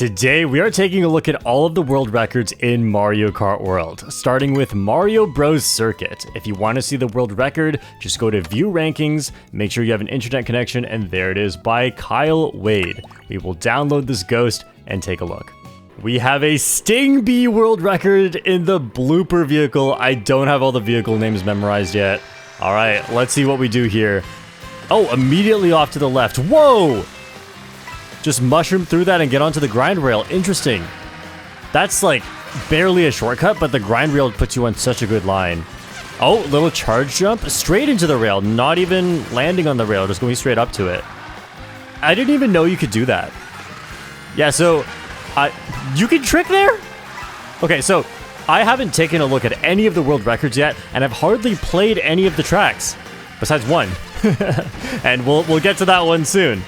Today we are taking a look at all of the world records in Mario Kart World, starting with Mario Bros Circuit. If you want to see the world record, just go to View Rankings, make sure you have an internet connection, and there it is by Kyle Wade. We will download this ghost and take a look. We have a Sting Bee world record in the blooper vehicle. I don't have all the vehicle names memorized yet. All right, let's see what we do here. Oh, immediately off to the left. Whoa! Just mushroom through that and get onto the grind rail. Interesting. That's like barely a shortcut, but the grind rail puts you on such a good line. Oh, little charge jump straight into the rail, not even landing on the rail, just going straight up to it. I didn't even know you could do that. Yeah, so you can trick there? Okay, so I haven't taken a look at any of the world records yet, and I've hardly played any of the tracks, besides one. And we'll get to that one soon.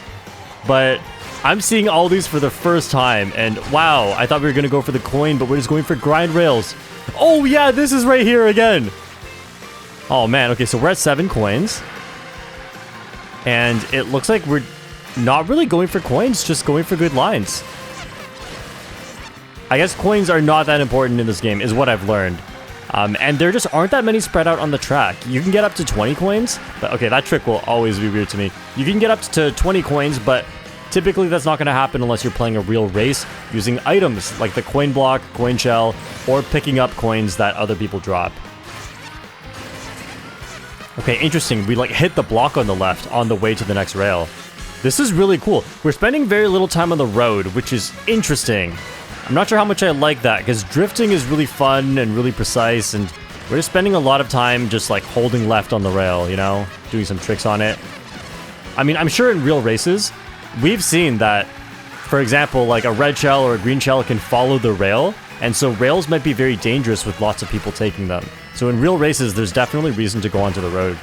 But I'm seeing all these for the first time, and wow, I thought we were going to go for the coin, but we're just going for grind rails. Oh yeah, this is right here again. Oh man, okay, so we're at 7 coins. And it looks like we're not really going for coins, just going for good lines. I guess coins are not that important in this game, is what I've learned. And there just aren't that many spread out on the track. You can get up to 20 coins, but okay, that trick will always be weird to me. You can get up to 20 coins, but typically that's not going to happen unless you're playing a real race using items like the coin block, coin shell, or picking up coins that other people drop. Okay, interesting. We like hit the block on the left on the way to the next rail. This is really cool. We're spending very little time on the road, which is interesting. I'm not sure how much I like that, because drifting is really fun and really precise, and we're just spending a lot of time just like holding left on the rail, you know, doing some tricks on it. I mean, I'm sure in real races, we've seen that, for example, like a red shell or a green shell can follow the rail, and so rails might be very dangerous with lots of people taking them. So in real races, there's definitely reason to go onto the road.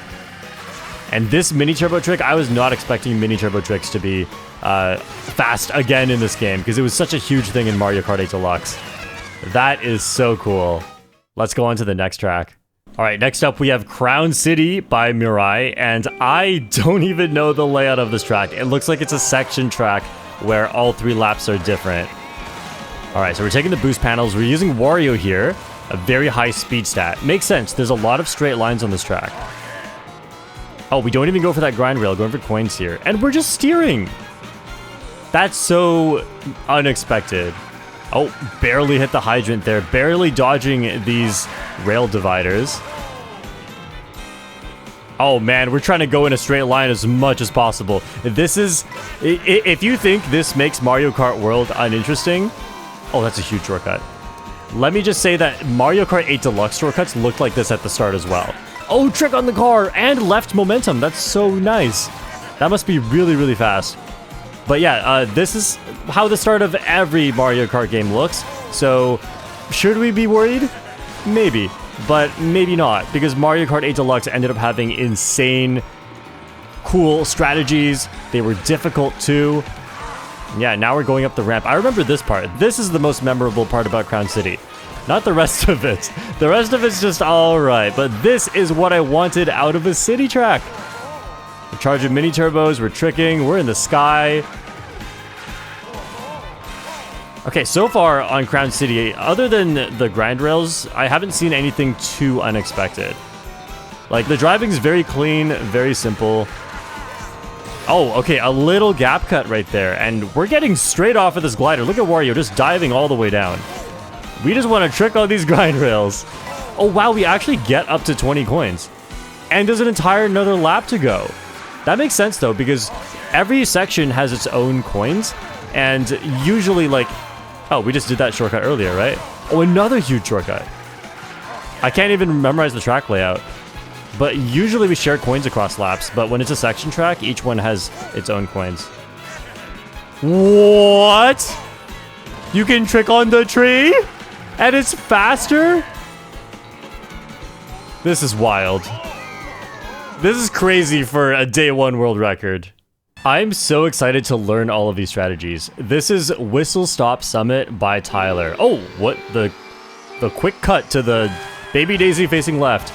And this mini turbo trick, I was not expecting mini turbo tricks to be fast again in this game, because it was such a huge thing in Mario Kart 8 Deluxe. That is so cool. Let's go on to the next track. All right, next up we have Crown City by Mirai, and I don't even know the layout of this track. It looks like it's a section track where all 3 laps are different. All right, so we're taking the boost panels. We're using Wario here, a very high speed stat. Makes sense, there's a lot of straight lines on this track. Oh, we don't even go for that grind rail, going for coins here. And we're just steering. That's so unexpected. Oh, barely hit the hydrant there. Barely dodging these rail dividers. Oh man, we're trying to go in a straight line as much as possible. This is... If you think this makes Mario Kart World uninteresting... Oh, that's a huge shortcut. Let me just say that Mario Kart 8 Deluxe shortcuts looked like this at the start as well. Oh, trick on the car and left momentum. That's so nice. That must be really, really fast. But yeah, this is how the start of every Mario Kart game looks. So, should we be worried? Maybe, but maybe not, because Mario Kart 8 Deluxe ended up having insane, cool strategies. They were difficult too. Yeah, now we're going up the ramp. I remember this part. This is the most memorable part about Crown City. Not the rest of it. The rest of it's just alright, but this is what I wanted out of a city track. We're charging mini turbos, we're tricking, we're in the sky. Okay, so far on Crown City, other than the grind rails, I haven't seen anything too unexpected. Like, the driving's very clean, very simple. Oh, okay, a little gap cut right there, and we're getting straight off of this glider. Look at Wario just diving all the way down. We just want to trick on these grind rails. Oh wow, we actually get up to 20 coins. And there's an entire another lap to go. That makes sense though, because every section has its own coins. And usually like... Oh, we just did that shortcut earlier, right? Oh, another huge shortcut. I can't even memorize the track layout. But usually we share coins across laps. But when it's a section track, each one has its own coins. What? You can trick on the tree? And it's faster? This is wild. This is crazy for a day 1 world record. I'm so excited to learn all of these strategies. This is Whistlestop Summit by Tyler. Oh, what? The quick cut to the Baby Daisy facing left.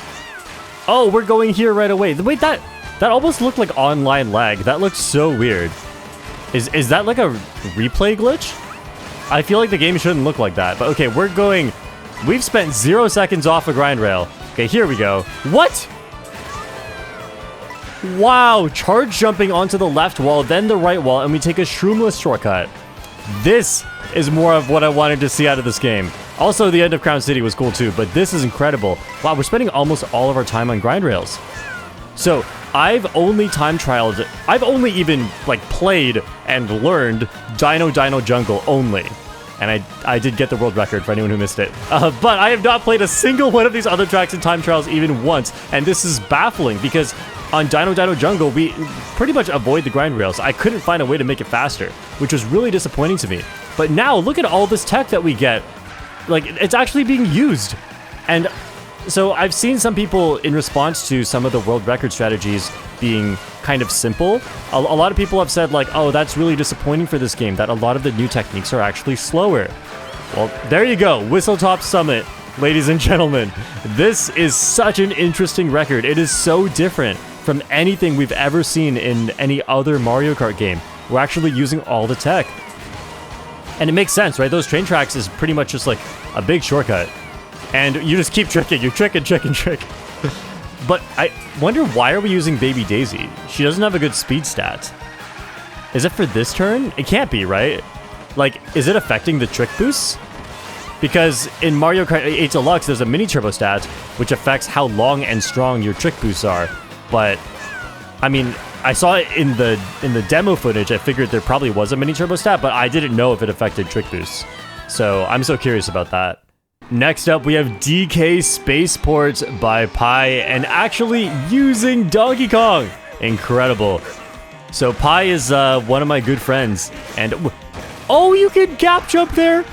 Oh, we're going here right away. Wait, that almost looked like online lag. That looks so weird. Is that like a replay glitch? I feel like the game shouldn't look like that. But okay, we've spent 0 seconds off a grind rail. Okay, here we go. What? Wow, charge jumping onto the left wall, then the right wall, and we take a shroomless shortcut. This is more of what I wanted to see out of this game. Also, the end of Crown City was cool too, but this is incredible. Wow, we're spending almost all of our time on grind rails. So, I've only even, like, played and learned Dino Jungle only. And I did get the world record for anyone who missed it. But I have not played a single one of these other tracks in time trials even once, and this is baffling because on Dino Jungle, we pretty much avoid the grind rails. I couldn't find a way to make it faster, which was really disappointing to me. But now, look at all this tech that we get. Like, it's actually being used. And so I've seen some people in response to some of the world record strategies being kind of simple. A lot of people have said like, oh, that's really disappointing for this game, that a lot of the new techniques are actually slower. Well, there you go. Whistlestop Summit, ladies and gentlemen. This is such an interesting record. It is so different from anything we've ever seen in any other Mario Kart game. We're actually using all the tech. And it makes sense, right? Those train tracks is pretty much just like a big shortcut. And you just keep tricking. You trick and trick and trick. But I wonder, why are we using Baby Daisy? She doesn't have a good speed stat. Is it for this turn? It can't be, right? Like, is it affecting the trick boosts? Because in Mario Kart 8 Deluxe, there's a mini turbo stat, which affects how long and strong your trick boosts are. But, I mean, I saw it in the demo footage. I figured there probably was a mini turbo stat, but I didn't know if it affected trick boosts. So I'm so curious about that. Next up, we have DK Spaceport by Pi, and actually using Donkey Kong. Incredible. So Pi is one of my good friends, and oh, you can gap jump there.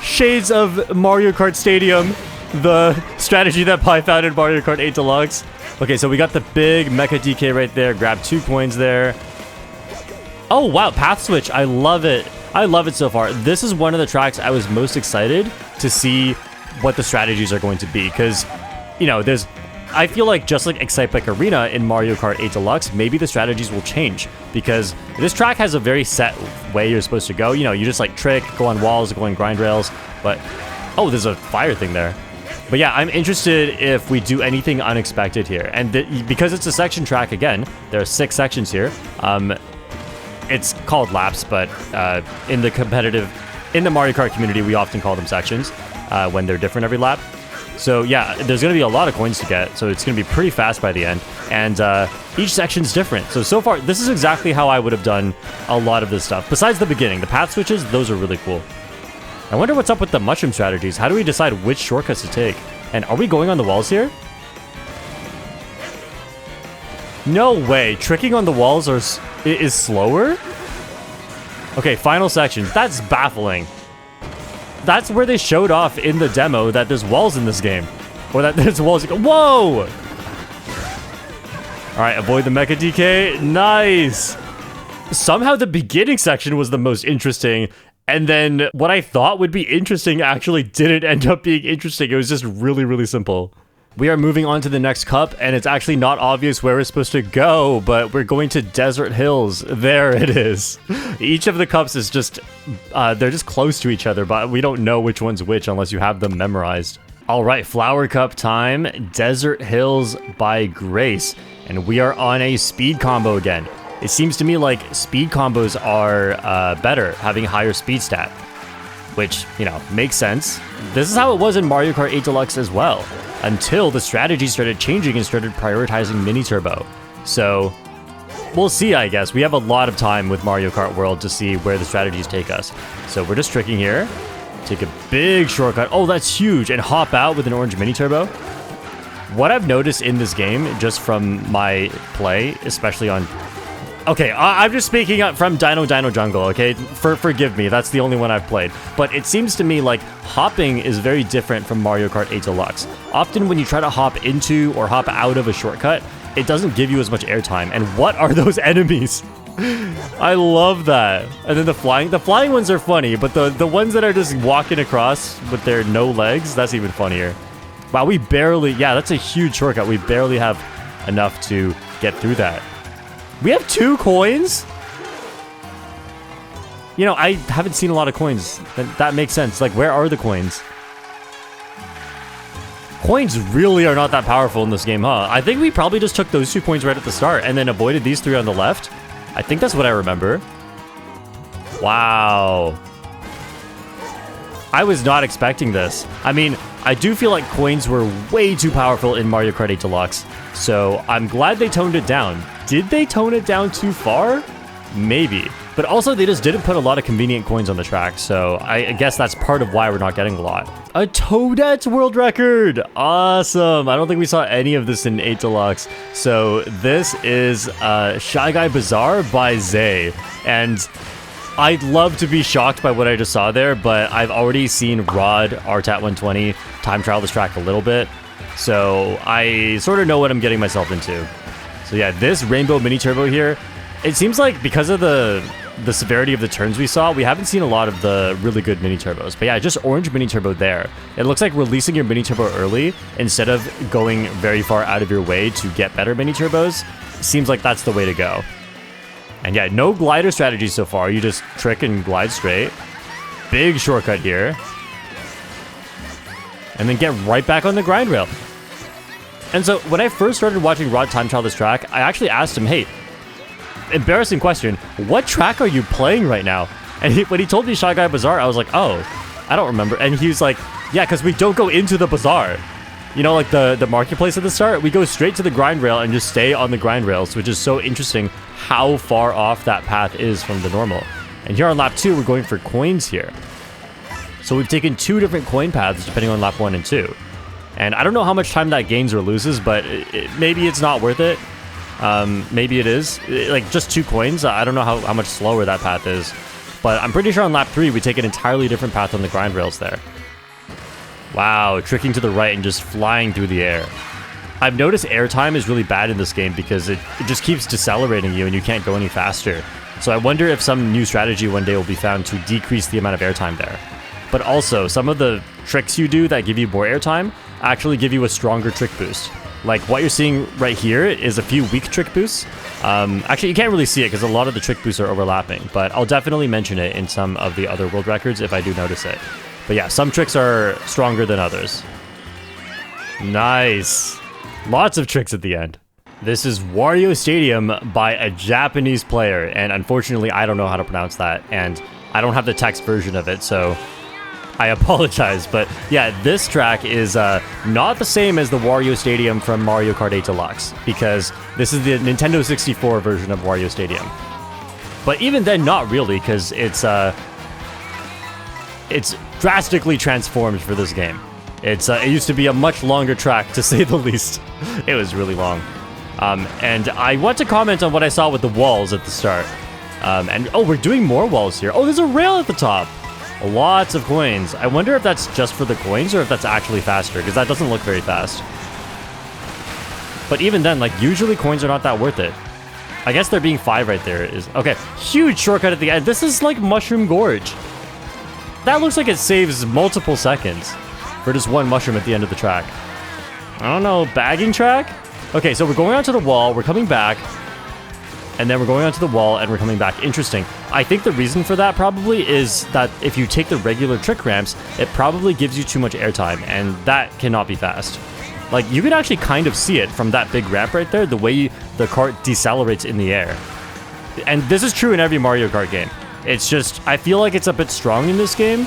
Shades of Mario Kart Stadium, the strategy that Pi found in Mario Kart 8 Deluxe. Okay, so we got the big Mecha DK right there. Grab 2 coins there. Oh, wow, path switch. I love it. I love it so far. This is one of the tracks I was most excited to see what the strategies are going to be. Because, you know, I feel like just like Excite Bike Arena in Mario Kart 8 Deluxe, maybe the strategies will change. Because this track has a very set way you're supposed to go. You know, you just like trick, go on walls, go on grind rails. But, oh, there's a fire thing there. But yeah, I'm interested if we do anything unexpected here. And because it's a section track, again, there are 6 sections here. It's called laps, but in the Mario Kart community, we often call them sections when they're different every lap. So yeah, there's going to be a lot of coins to get, so it's going to be pretty fast by the end. And each section's different. So far, this is exactly how I would have done a lot of this stuff. Besides the beginning, the path switches, those are really cool. I wonder what's up with the mushroom strategies. How do we decide which shortcuts to take? And are we going on the walls here? No way. Tricking on the walls is slower? Okay, final section. That's baffling. That's where they showed off in the demo that there's walls in this game. Or that there's walls. Whoa! Alright, avoid the Mecha DK. Nice! Somehow the beginning section was the most interesting. And then what I thought would be interesting actually didn't end up being interesting. It was just really, really simple. We are moving on to the next cup, and it's actually not obvious where we're supposed to go, but we're going to Desert Hills. There it is. Each of the cups is just, they're just close to each other, but we don't know which one's which unless you have them memorized. All right, Flower Cup time, Desert Hills by Grace. And we are on a speed combo again. It seems to me like speed combos are better, having higher speed stat. Which, you know, makes sense. This is how it was in Mario Kart 8 Deluxe as well, until the strategy started changing and started prioritizing Mini Turbo. So, we'll see, I guess. We have a lot of time with Mario Kart World to see where the strategies take us. So we're just tricking here. Take a big shortcut. Oh, that's huge. And hop out with an orange Mini Turbo. What I've noticed in this game, just from my play, especially on... Okay, I'm just speaking up from Dino Jungle, okay? Forgive me, that's the only one I've played. But it seems to me like hopping is very different from Mario Kart 8 Deluxe. Often when you try to hop into or hop out of a shortcut, it doesn't give you as much airtime. And what are those enemies? I love that. And then the flying ones are funny, but the ones that are just walking across with their no legs, that's even funnier. Wow, we barely... Yeah, that's a huge shortcut. We barely have enough to get through that. We have 2 coins? You know, I haven't seen a lot of coins. That makes sense. Like, where are the coins? Coins really are not that powerful in this game, huh? I think we probably just took those 2 coins right at the start and then avoided these 3 on the left. I think that's what I remember. Wow. I was not expecting this. I mean, I do feel like coins were way too powerful in Mario Kart 8 Deluxe, so I'm glad they toned it down. Did they tone it down too far? Maybe. But also, they just didn't put a lot of convenient coins on the track, so I guess that's part of why we're not getting a lot. A Toadette world record! Awesome! I don't think we saw any of this in 8 Deluxe. So this is Shy Guy Bazaar by Zay. And I'd love to be shocked by what I just saw there, but I've already seen Rod, RTAT 120, time trial this track a little bit. So I sort of know what I'm getting myself into. So yeah, this Rainbow Mini Turbo here, it seems like because of the severity of the turns we saw, we haven't seen a lot of the really good mini turbos. But yeah, just orange mini turbo there. It looks like releasing your mini turbo early instead of going very far out of your way to get better mini turbos seems like that's the way to go. And yeah, no glider strategy so far. You just trick and glide straight. Big shortcut here. And then get right back on the grind rail. And so when I first started watching Rod time trial this track, I actually asked him, hey, embarrassing question, what track are you playing right now? And when he told me Shy Guy Bazaar, I was like, oh, I don't remember. And he was like, yeah, because we don't go into the bazaar. You know, like the marketplace at the start, we go straight to the grind rail and just stay on the grind rails, which is so interesting how far off that path is from the normal. And here on lap 2, we're going for coins here. So we've taken 2 different coin paths depending on lap 1 and 2. And I don't know how much time that gains or loses, but maybe it's not worth it. Maybe it is. Like, just 2 coins. I don't know how much slower that path is. But I'm pretty sure on lap 3, we take an entirely different path on the grind rails there. Wow, tricking to the right and just flying through the air. I've noticed airtime is really bad in this game because it just keeps decelerating you and you can't go any faster. So I wonder if some new strategy one day will be found to decrease the amount of airtime there. But also, some of the tricks you do that give you more airtime actually give you a stronger trick boost. Like what you're seeing right here is a few weak trick boosts. Actually, you can't really see it because a lot of the trick boosts are overlapping, but I'll definitely mention it in some of the other world records if I do notice it. But yeah, some tricks are stronger than others. Nice. Lots of tricks at the end. This is Wario Stadium by a Japanese player, and unfortunately I don't know how to pronounce that, and I don't have the text version of it, so I apologize. But yeah, this track is not the same as the Wario Stadium from Mario Kart 8 Deluxe, because this is the Nintendo 64 version of Wario Stadium. But even then, not really, because it's drastically transformed for this game. It used to be a much longer track, to say the least. It was really long. And I want to comment on what I saw with the walls at the start. And oh, we're doing more walls here. Oh, there's a rail at the top. Lots of coins. I wonder if that's just for the coins or if that's actually faster, because that doesn't look very fast. But even then, like, usually coins are not that worth it. I guess there being 5 right there is... Okay, huge shortcut at the end. This is like Mushroom Gorge. That looks like it saves multiple seconds for just 1 mushroom at the end of the track. I don't know, bagging track? Okay, so we're going onto the wall, we're coming back, and then we're going onto the wall and we're coming back. Interesting. I think the reason for that probably is that if you take the regular trick ramps, it probably gives you too much airtime, and that cannot be fast. Like, you can actually kind of see it from that big ramp right there, the way the cart decelerates in the air. And this is true in every Mario Kart game. It's just, I feel like it's a bit strong in this game.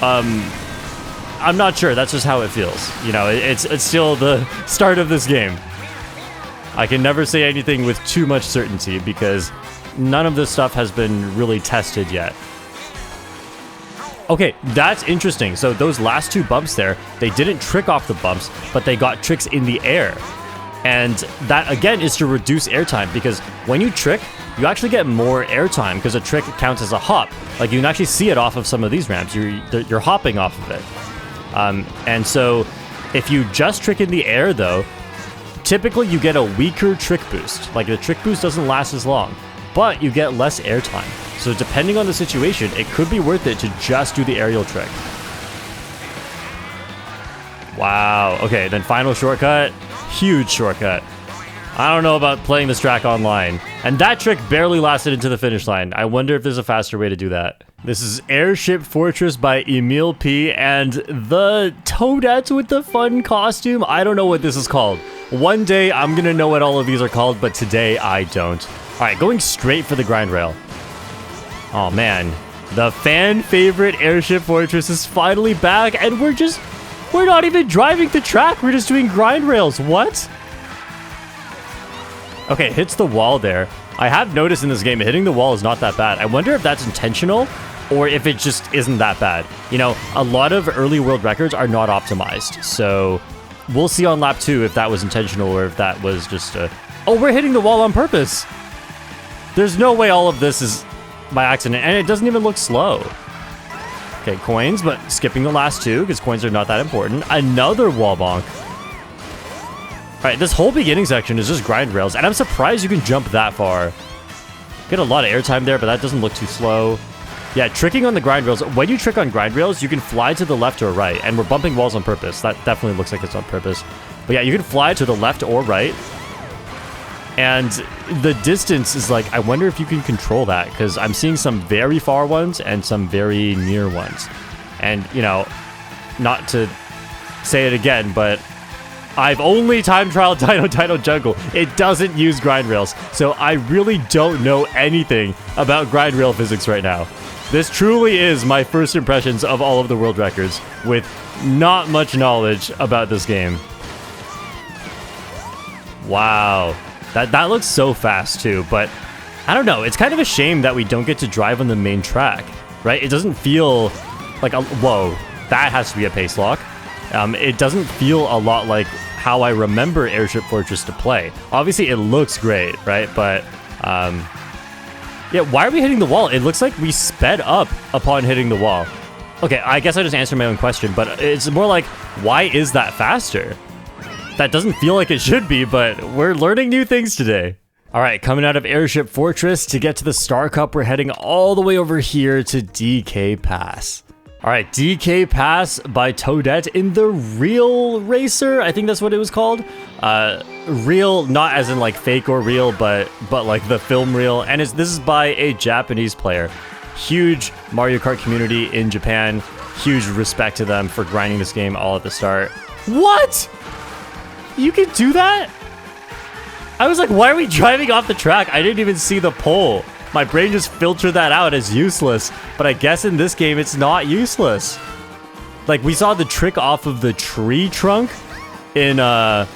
I'm not sure, that's just how it feels. You know, it's still the start of this game. I can never say anything with too much certainty because none of this stuff has been really tested yet. Okay, that's interesting. So those last 2 bumps there, they didn't trick off the bumps, but they got tricks in the air. And that, again, is to reduce airtime, because when you trick, you actually get more airtime, because a trick counts as a hop. Like, you can actually see it off of some of these ramps. You're hopping off of it. And so, if you just trick in the air, though, typically you get a weaker trick boost. Like, the trick boost doesn't last as long, but you get less airtime. So depending on the situation, it could be worth it to just do the aerial trick. Wow. Okay, then final shortcut. Huge shortcut. I don't know about playing this track online. And that trick barely lasted into the finish line. I wonder if there's a faster way to do that. This is Airship Fortress by Emil P. And the Toadette with the fun costume. I don't know what this is called. One day I'm gonna know what all of these are called, but today I don't. All right, going straight for the grind rail. Oh man, the fan favorite Airship Fortress is finally back, and we're not even driving the track. We're just doing grind rails. What? Okay, it hits the wall there. I have noticed in this game, hitting the wall is not that bad. I wonder if that's intentional or if it just isn't that bad. You know, a lot of early world records are not optimized. So we'll see on lap 2 if that was intentional or if that was just a... Oh, we're hitting the wall on purpose. There's no way all of this is by accident, and it doesn't even look slow. Okay, coins, but skipping the last 2 because coins are not that important. Another wall bonk. All right, this whole beginning section is just grind rails, and I'm surprised you can jump that far. Get a lot of airtime there, but that doesn't look too slow. Yeah, tricking on the grind rails. When you trick on grind rails, you can fly to the left or right, and we're bumping walls on purpose. That definitely looks like it's on purpose. But yeah, you can fly to the left or right, and the distance is like, I wonder if you can control that, because I'm seeing some very far ones and some very near ones. And, you know, not to say it again, but I've only time trialed Dino Jungle. It doesn't use grind rails, so I really don't know anything about grind rail physics right now. This truly is my first impressions of all of the world records, with not much knowledge about this game. Wow. That looks so fast too, but I don't know. It's kind of a shame that we don't get to drive on the main track, right? It doesn't feel like a... Whoa, that has to be a pace lock. It doesn't feel a lot like how I remember Airship Fortress to play. Obviously, it looks great, right? But, yeah, why are we hitting the wall? It looks like we sped up upon hitting the wall. Okay, I guess I just answered my own question, but it's more like, why is that faster? That doesn't feel like it should be, but we're learning new things today. All right, coming out of Airship Fortress, to get to the Star Cup, we're heading all the way over here to DK Pass. All right, DK Pass by Toadette in the Real Racer. I think that's what it was called. Real, not as in like fake or real, but like the film reel. And this is by a Japanese player. Huge Mario Kart community in Japan. Huge respect to them for grinding this game all at the start. What? You can do that? I was like, why are we driving off the track? I didn't even see the pole. My brain just filtered that out as useless, but I guess in this game it's not useless. Like, we saw the trick off of the tree trunk in what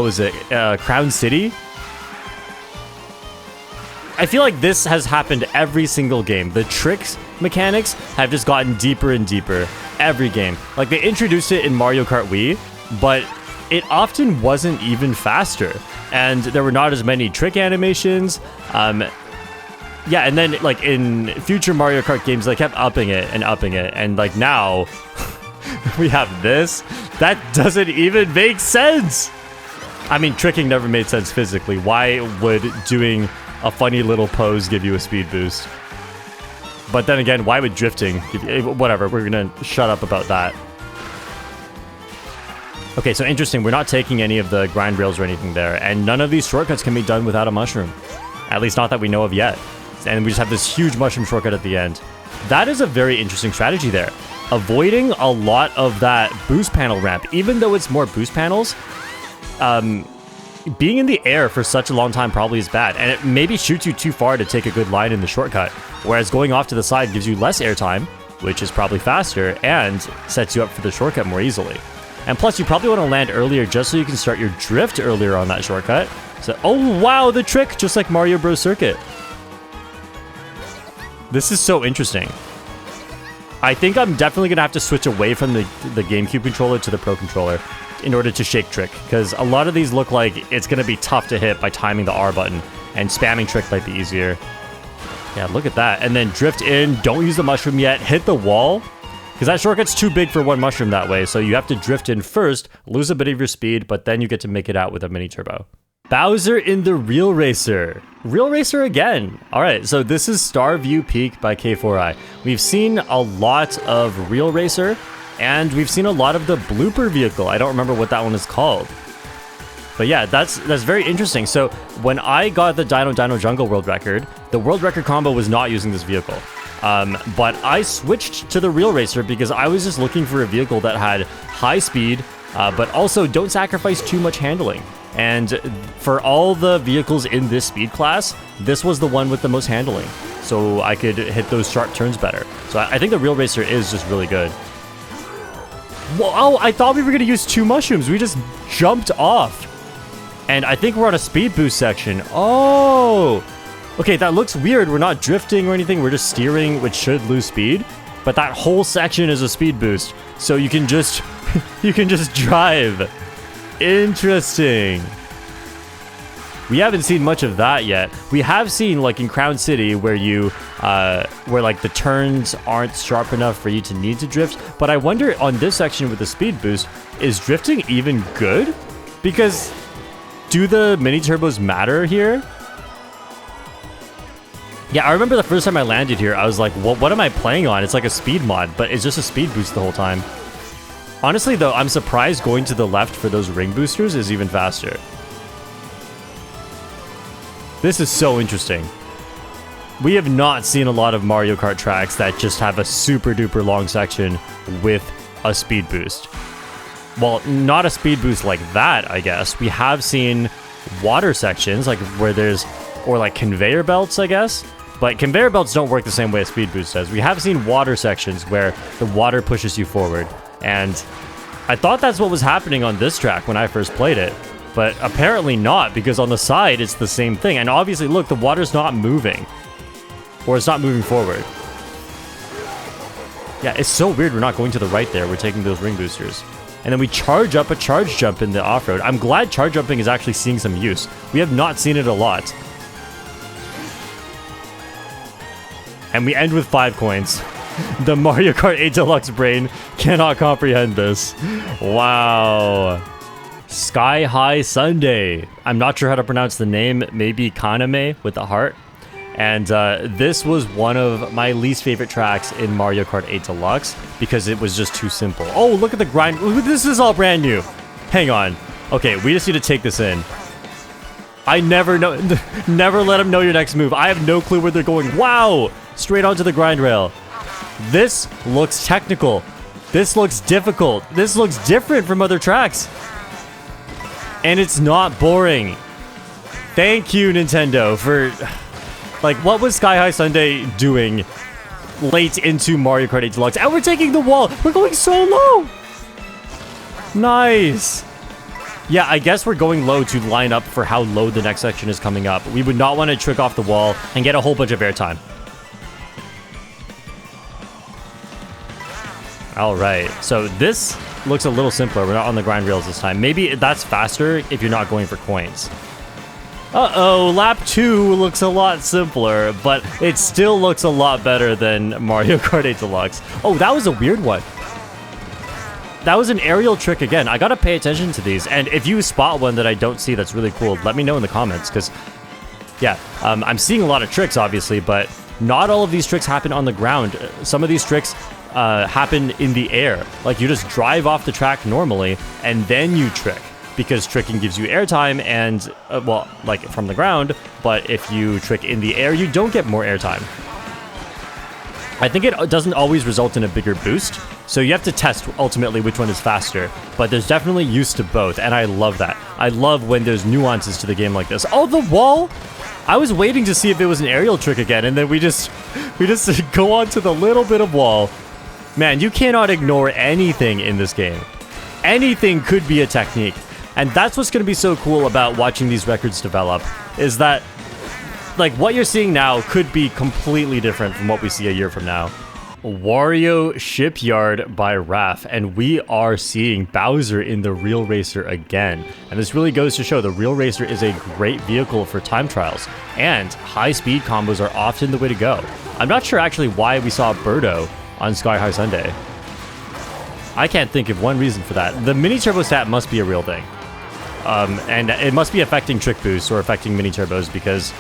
was it? Crown City? I feel like this has happened every single game. The tricks mechanics have just gotten deeper and deeper every game. Like, they introduced it in Mario Kart Wii, but it often wasn't even faster. And there were not as many trick animations. Yeah, and then like in future Mario Kart games, they kept upping it. And like now, we have this. That doesn't even make sense. I mean, tricking never made sense physically. Why would doing a funny little pose give you a speed boost? But then again, why would drifting give you... Whatever, we're gonna shut up about that. Okay, so interesting, we're not taking any of the grind rails or anything there, and none of these shortcuts can be done without a mushroom. At least not that we know of yet. And we just have this huge mushroom shortcut at the end. That is a very interesting strategy there. Avoiding a lot of that boost panel ramp, even though it's more boost panels, being in the air for such a long time probably is bad, and it maybe shoots you too far to take a good line in the shortcut, whereas going off to the side gives you less airtime, which is probably faster, and sets you up for the shortcut more easily. And plus, you probably want to land earlier just so you can start your drift earlier on that shortcut. So, oh wow, the trick, just like Mario Bros. Circuit. This is so interesting. I think I'm definitely going to have to switch away from the GameCube controller to the Pro controller in order to shake trick, because a lot of these look like it's going to be tough to hit by timing the R button, and spamming trick might be easier. Yeah, look at that. And then drift in, don't use the mushroom yet, hit the wall. Because that shortcut's too big for one mushroom that way, so you have to drift in first, lose a bit of your speed, but then you get to make it out with a mini turbo. Bowser in the Real Racer. Real Racer again. All right, so this is Starview Peak by K4i. We've seen a lot of Real Racer, and we've seen a lot of the blooper vehicle. I don't remember what that one is called. But yeah, that's very interesting. So when I got the Dino Jungle world record, the world record combo was not using this vehicle. But I switched to the Real Racer because I was just looking for a vehicle that had high speed, but also don't sacrifice too much handling. And for all the vehicles in this speed class, this was the one with the most handling. So I could hit those sharp turns better. So I think the Real Racer is just really good. Whoa, I thought we were going to use 2 mushrooms. We just jumped off. And I think we're on a speed boost section. Oh! Okay, that looks weird. We're not drifting or anything. We're just steering, which should lose speed. But that whole section is a speed boost. So you can just... you can just drive. Interesting. We haven't seen much of that yet. We have seen, like, in Crown City, where you... where, like, the turns aren't sharp enough for you to need to drift. But I wonder, on this section with the speed boost, is drifting even good? Because... do the mini turbos matter here? Yeah, I remember the first time I landed here, I was like, what am I playing on? It's like a speed mod, but it's just a speed boost the whole time. Honestly, though, I'm surprised going to the left for those ring boosters is even faster. This is so interesting. We have not seen a lot of Mario Kart tracks that just have a super duper long section with a speed boost. Well, not a speed boost like that, I guess. We have seen water sections, like where there's, or like conveyor belts, I guess. But conveyor belts don't work the same way a speed boost does. We have seen water sections where the water pushes you forward. And I thought that's what was happening on this track when I first played it. But apparently not, because on the side, it's the same thing. And obviously, look, the water's not moving. Or it's not moving forward. Yeah, it's so weird we're not going to the right there. We're taking those ring boosters. And then we charge up a charge jump in the off-road. I'm glad charge jumping is actually seeing some use. We have not seen it a lot. And we end with 5 coins. The Mario Kart 8 Deluxe brain cannot comprehend this. Wow. Sky High Sundae. I'm not sure how to pronounce the name. Maybe Kaname with a heart. And this was one of my least favorite tracks in Mario Kart 8 Deluxe because it was just too simple. Oh, look at the grind. This is all brand new. Hang on. Okay, we just need to take this in. I never know. Never let them know your next move. I have no clue where they're going. Wow! Straight onto the grind rail. This looks technical. This looks difficult. This looks different from other tracks. And it's not boring. Thank you, Nintendo, for... like, what was Sky High Sundae doing late into Mario Kart 8 Deluxe? And we're taking the wall. We're going so low. Nice. Yeah, I guess we're going low to line up for how low the next section is coming up. We would not want to trick off the wall and get a whole bunch of airtime. All right, so this looks a little simpler. We're not on the grind rails this time. Maybe that's faster if you're not going for coins. Uh-oh, lap 2 looks a lot simpler, but it still looks a lot better than Mario Kart 8 Deluxe. Oh, that was a weird one. That was an aerial trick again. I gotta pay attention to these, and if you spot one that I don't see that's really cool, let me know in the comments, because, yeah, I'm seeing a lot of tricks, obviously, but not all of these tricks happen on the ground. Some of these tricks happen in the air. Like, you just drive off the track normally, and then you trick. Because tricking gives you airtime and, well, like from the ground, but if you trick in the air, you don't get more airtime. I think it doesn't always result in a bigger boost, so you have to test ultimately which one is faster, but there's definitely use to both, and I love that. I love when there's nuances to the game like this. Oh, the wall! I was waiting to see if it was an aerial trick again, and then we just go on to the little bit of wall. Man, you cannot ignore anything in this game. Anything could be a technique. And that's what's going to be so cool about watching these records develop, is that, like, what you're seeing now could be completely different from what we see a year from now. Wario Shipyard by Raph, and we are seeing Bowser in the Real Racer again. And this really goes to show the Real Racer is a great vehicle for time trials, and high-speed combos are often the way to go. I'm not sure actually why we saw Birdo on Sky High Sundae. I can't think of one reason for that. The mini turbo stat must be a real thing. And it must be affecting trick boosts or affecting mini turbos, because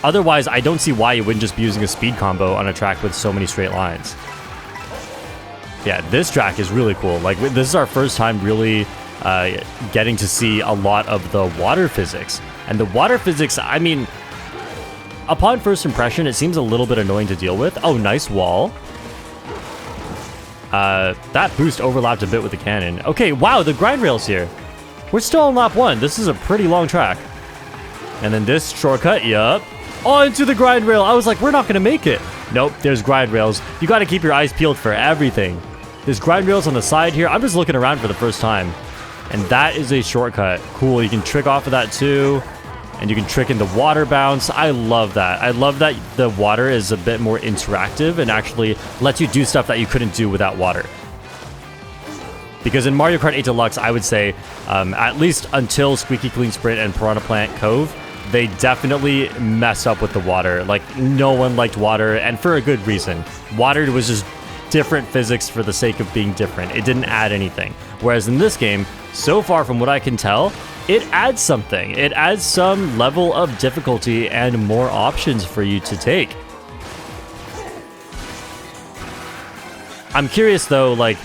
otherwise I don't see why you wouldn't just be using a speed combo on a track with so many straight lines. Yeah, this track is really cool. Like, this is our first time really getting to see a lot of the water physics. And the water physics, I mean, upon first impression, it seems a little bit annoying to deal with. Oh, nice wall. That boost overlapped a bit with the cannon. Okay, wow, the grind rail's here. We're still on lap 1. This is a pretty long track. And then this shortcut, yup. Onto the grind rail. I was like, we're not going to make it. Nope, there's grind rails. You got to keep your eyes peeled for everything. There's grind rails on the side here. I'm just looking around for the first time. And that is a shortcut. Cool, you can trick off of that too. And you can trick in the water bounce. I love that. I love that the water is a bit more interactive and actually lets you do stuff that you couldn't do without water. Because in Mario Kart 8 Deluxe, I would say, at least until Squeaky Clean Sprint and Piranha Plant Cove, they definitely messed up with the water. Like, no one liked water, and for a good reason. Water was just different physics for the sake of being different. It didn't add anything. Whereas in this game, so far from what I can tell, it adds something. It adds some level of difficulty and more options for you to take. I'm curious though, like,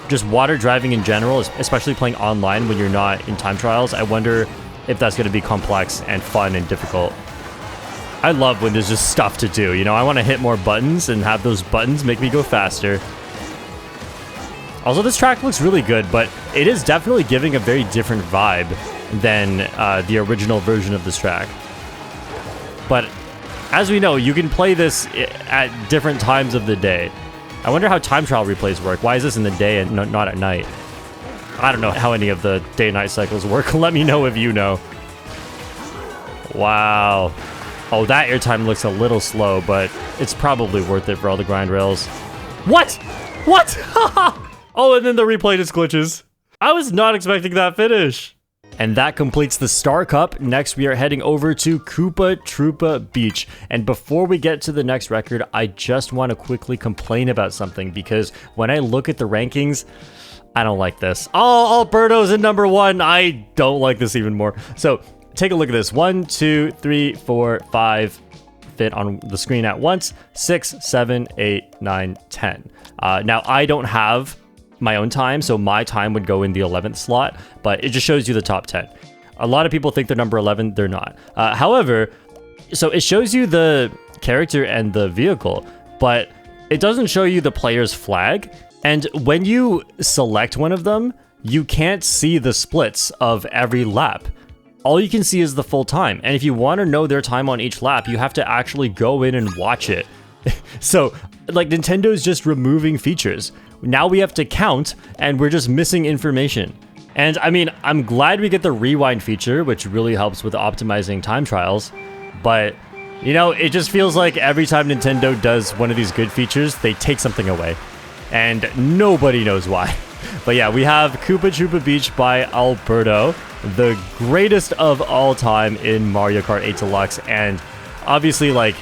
just water driving in general, especially playing online when you're not in time trials, I wonder if that's going to be complex and fun and difficult. I love when there's just stuff to do, you know? I want to hit more buttons and have those buttons make me go faster. Also, this track looks really good, but it is definitely giving a very different vibe than the original version of this track. But as we know, you can play this at different times of the day. I wonder how time trial replays work. Why is this in the day and not at night? I don't know how any of the day-night cycles work. Let me know if you know. Wow. Oh, that airtime looks a little slow, but it's probably worth it for all the grind rails. What? What? Oh, and then the replay just glitches. I was not expecting that finish. And that completes the Star Cup. Next, we are heading over to Koopa Troopa Beach. And before we get to the next record, I just want to quickly complain about something, because when I look at the rankings, I don't like this. Oh, Alberto's in number 1. I don't like this even more. So take a look at this. 1, 2, 3, 4, 5 fit on the screen at once. 6, 7, 8, 9, 10. Now, I don't have my own time, so my time would go in the 11th slot, but it just shows you the top 10. A lot of people think they're number 11, they're not. However, so it shows you the character and the vehicle, but it doesn't show you the player's flag, and when you select one of them, you can't see the splits of every lap. All you can see is the full time, and if you want to know their time on each lap, you have to actually go in and watch it. So, like, Nintendo's just removing features. Now we have to count, and we're just missing information. And I mean, I'm glad we get the rewind feature, which really helps with optimizing time trials. But, you know, it just feels like every time Nintendo does one of these good features, they take something away. And nobody knows why. But yeah, we have Koopa Troopa Beach by Alberto, the greatest of all time in Mario Kart 8 Deluxe. And obviously, like,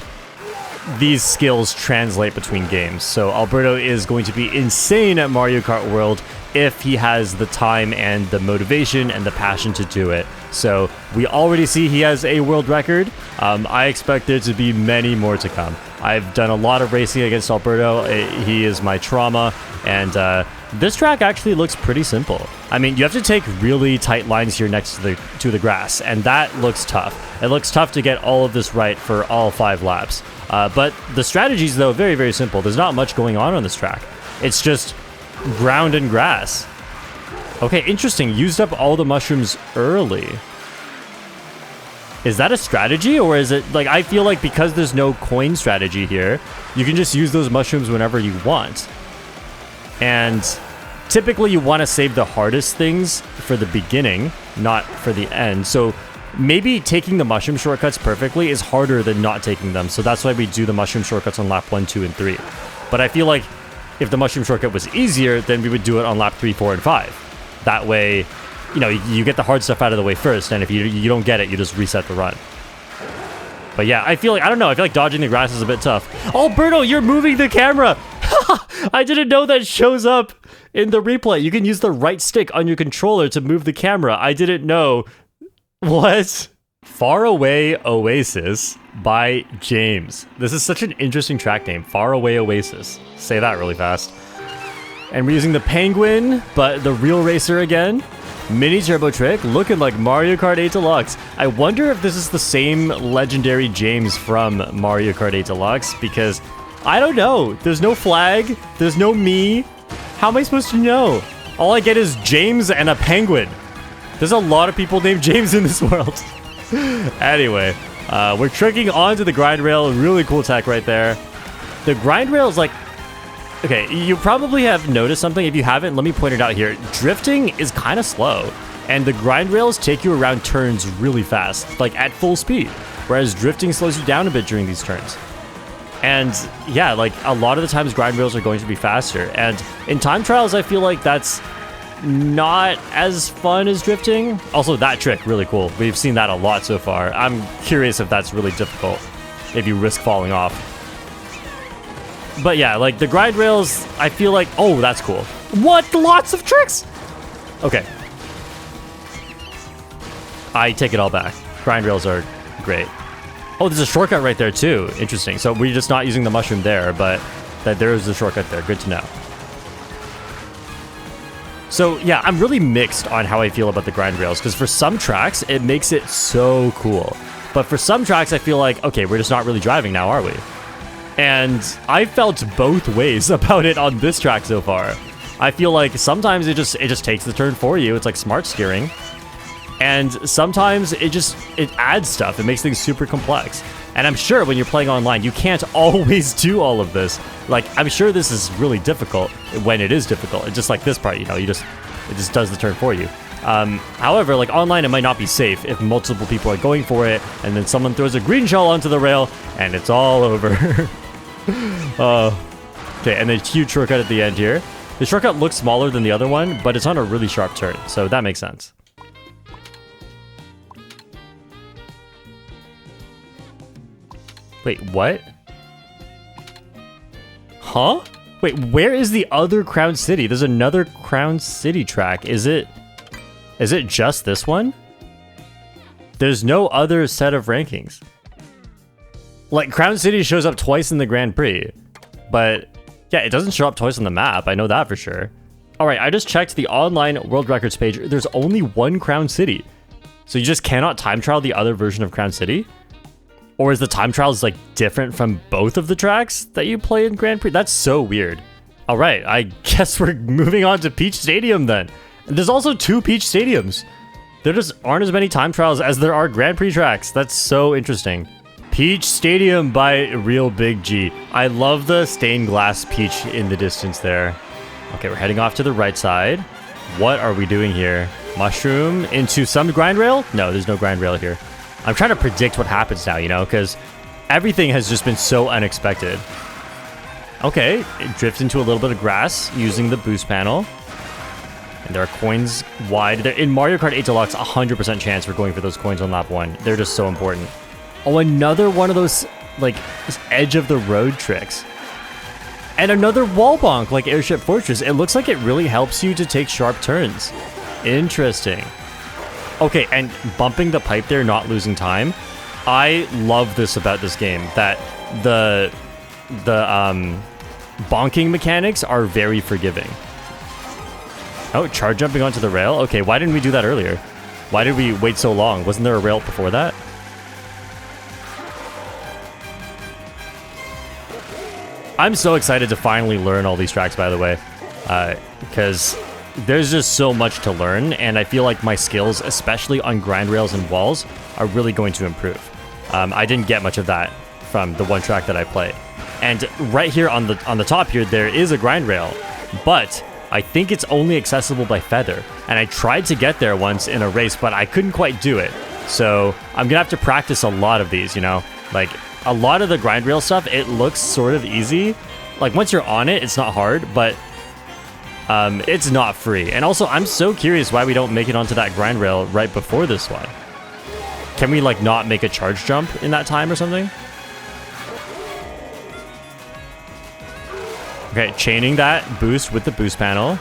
these skills translate between games. So Alberto is going to be insane at Mario Kart World if he has the time and the motivation and the passion to do it. So we already see he has a world record. I expect there to be many more to come. I've done a lot of racing against Alberto. He is my trauma, and this track actually looks pretty simple. I mean, you have to take really tight lines here next to the grass, and that looks tough. It looks tough to get all of this right for all 5 laps. But the strategies, though, very, very simple. There's not much going on this track. It's just ground and grass. Okay, interesting. Used up all the mushrooms early. Is that a strategy, or is it, like, I feel like because there's no coin strategy here, you can just use those mushrooms whenever you want. And typically you want to save the hardest things for the beginning, not for the end. So maybe taking the mushroom shortcuts perfectly is harder than not taking them. So that's why we do the mushroom shortcuts on lap 1, 2, and 3. But I feel like if the mushroom shortcut was easier, then we would do it on lap 3, 4, and 5. That way, you know, you get the hard stuff out of the way first, and if you don't get it, you just reset the run. But yeah, I feel like, I don't know, I feel like dodging the grass is a bit tough. Alberto, you're moving the camera! I didn't know that shows up in the replay. You can use the right stick on your controller to move the camera. I didn't know. What? Faraway Oasis by James. This is such an interesting track name. Faraway Oasis. Say that really fast. And we're using the Penguin, but the real racer again. Mini turbo trick, looking like Mario Kart 8 Deluxe. I wonder if this is the same legendary James from Mario Kart 8 Deluxe, because I don't know. There's no flag. There's no me. How am I supposed to know? All I get is James and a penguin. There's a lot of people named James in this world. Anyway, we're tricking onto the grind rail. Really cool tech right there. The grind rail is like... Okay, you probably have noticed something. If you haven't, let me point it out here. Drifting is kind of slow, and the grind rails take you around turns really fast, like at full speed, whereas drifting slows you down a bit during these turns. And yeah, like a lot of the times grind rails are going to be faster, and in time trials I feel like that's not as fun as drifting. Also, that trick, really cool. We've seen that a lot so far. I'm curious if that's really difficult, if you risk falling off. But yeah, like the grind rails, I feel like, oh, that's cool. What? Lots of tricks? Okay. I take it all back. Grind rails are great. Oh, there's a shortcut right there too. Interesting. So we're just not using the mushroom there, but that there is a shortcut there. Good to know. So yeah, I'm really mixed on how I feel about the grind rails, because for some tracks, it makes it so cool. But for some tracks, I feel like, okay, we're just not really driving now, are we? And I felt both ways about it on this track so far. I feel like sometimes it just takes the turn for you. It's like smart steering. And sometimes it adds stuff. It makes things super complex. And I'm sure when you're playing online, you can't always do all of this. Like, I'm sure this is really difficult when it is difficult. It's just like this part, you know, it just does the turn for you. However, like online, it might not be safe if multiple people are going for it, and then someone throws a green shell onto the rail, and it's all over. Okay, and a huge shortcut at the end here. The shortcut looks smaller than the other one, but it's on a really sharp turn, so that makes sense. Wait, what? Huh? Wait, where is the other Crown City? There's another Crown City track. Is it just this one? There's no other set of rankings. Like, Crown City shows up twice in the Grand Prix, but yeah, it doesn't show up twice on the map. I know that for sure. All right, I just checked the online world records page. There's only one Crown City. So you just cannot time trial the other version of Crown City? Or is the time trials like different from both of the tracks that you play in Grand Prix? That's so weird. All right, I guess we're moving on to Peach Stadium then. There's also 2 Peach Stadiums. There just aren't as many time trials as there are Grand Prix tracks. That's so interesting. Peach Stadium by Real Big G. I love the stained glass peach in the distance there. Okay, we're heading off to the right side. What are we doing here? Mushroom into some grind rail? No, there's no grind rail here. I'm trying to predict what happens now, you know, because everything has just been so unexpected. Okay, it drifts into a little bit of grass using the boost panel. And there are coins wide. In Mario Kart 8 Deluxe, 100% chance we're going for those coins on lap 1. They're just so important. Oh, another one of those, like, edge of the road tricks. And another wall bonk, like Airship Fortress. It looks like it really helps you to take sharp turns. Interesting. Okay, and bumping the pipe there, not losing time. I love this about this game, that the bonking mechanics are very forgiving. Oh, charge jumping onto the rail? Okay, why didn't we do that earlier? Why did we wait so long? Wasn't there a rail before that? I'm so excited to finally learn all these tracks, by the way, because there's just so much to learn, and I feel like my skills, especially on grind rails and walls, are really going to improve. I didn't get much of that from the one track that I played. And right here on the top here, there is a grind rail, but I think it's only accessible by feather. And I tried to get there once in a race, but I couldn't quite do it. So I'm gonna have to practice a lot of these, you know? Like, a lot of the grind rail stuff, it looks sort of easy. Like, once you're on it, it's not hard, but it's not free. And also, I'm so curious why we don't make it onto that grind rail right before this one. Can we, like, not make a charge jump in that time or something? Okay, chaining that boost with the boost panel.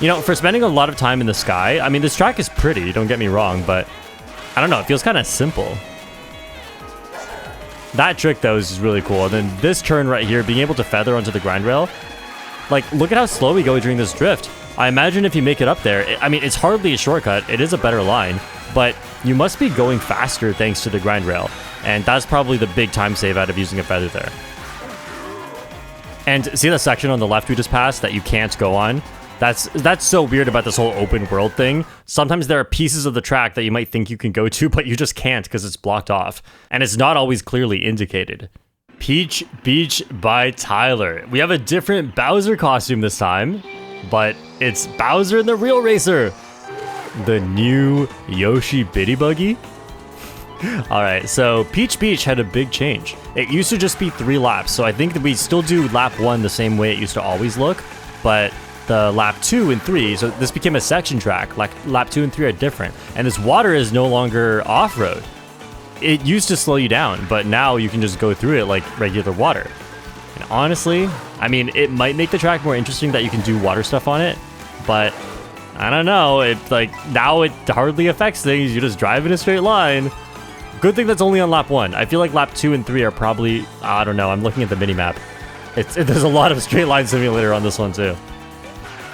You know, for spending a lot of time in the sky, I mean, this track is pretty, don't get me wrong, but I don't know, it feels kind of simple. That trick, though, is really cool. And then this turn right here, being able to feather onto the grind rail, Like, look at how slow we go during this drift. I imagine if you make it up there, I mean, it's hardly a shortcut. It is a better line, but you must be going faster thanks to the grind rail. And that's probably the big time save out of using a feather there. And see the section on the left we just passed that you can't go on? That's so weird about this whole open world thing. Sometimes there are pieces of the track that you might think you can go to, but you just can't because it's blocked off. And it's not always clearly indicated. Peach Beach by Tyler. We have a different Bowser costume this time, but it's Bowser the Real Racer. The new Yoshi Bitty Buggy. Alright, so Peach Beach had a big change. It used to just be 3 laps, so I think that we still do lap 1 the same way it used to always look, but the lap 2 and 3, so this became a section track. Like lap 2 and 3 are different, and this water is no longer off-road. It used to slow you down, but now you can just go through it like regular water. And honestly, I mean, it might make the track more interesting that you can do water stuff on it, but I don't know. It's like now it hardly affects things. You just drive in a straight line. Good thing that's only on lap 1. I feel like lap 2 and 3 are probably, I don't know. I'm looking at the mini-map. There's a lot of straight line simulator on this one too.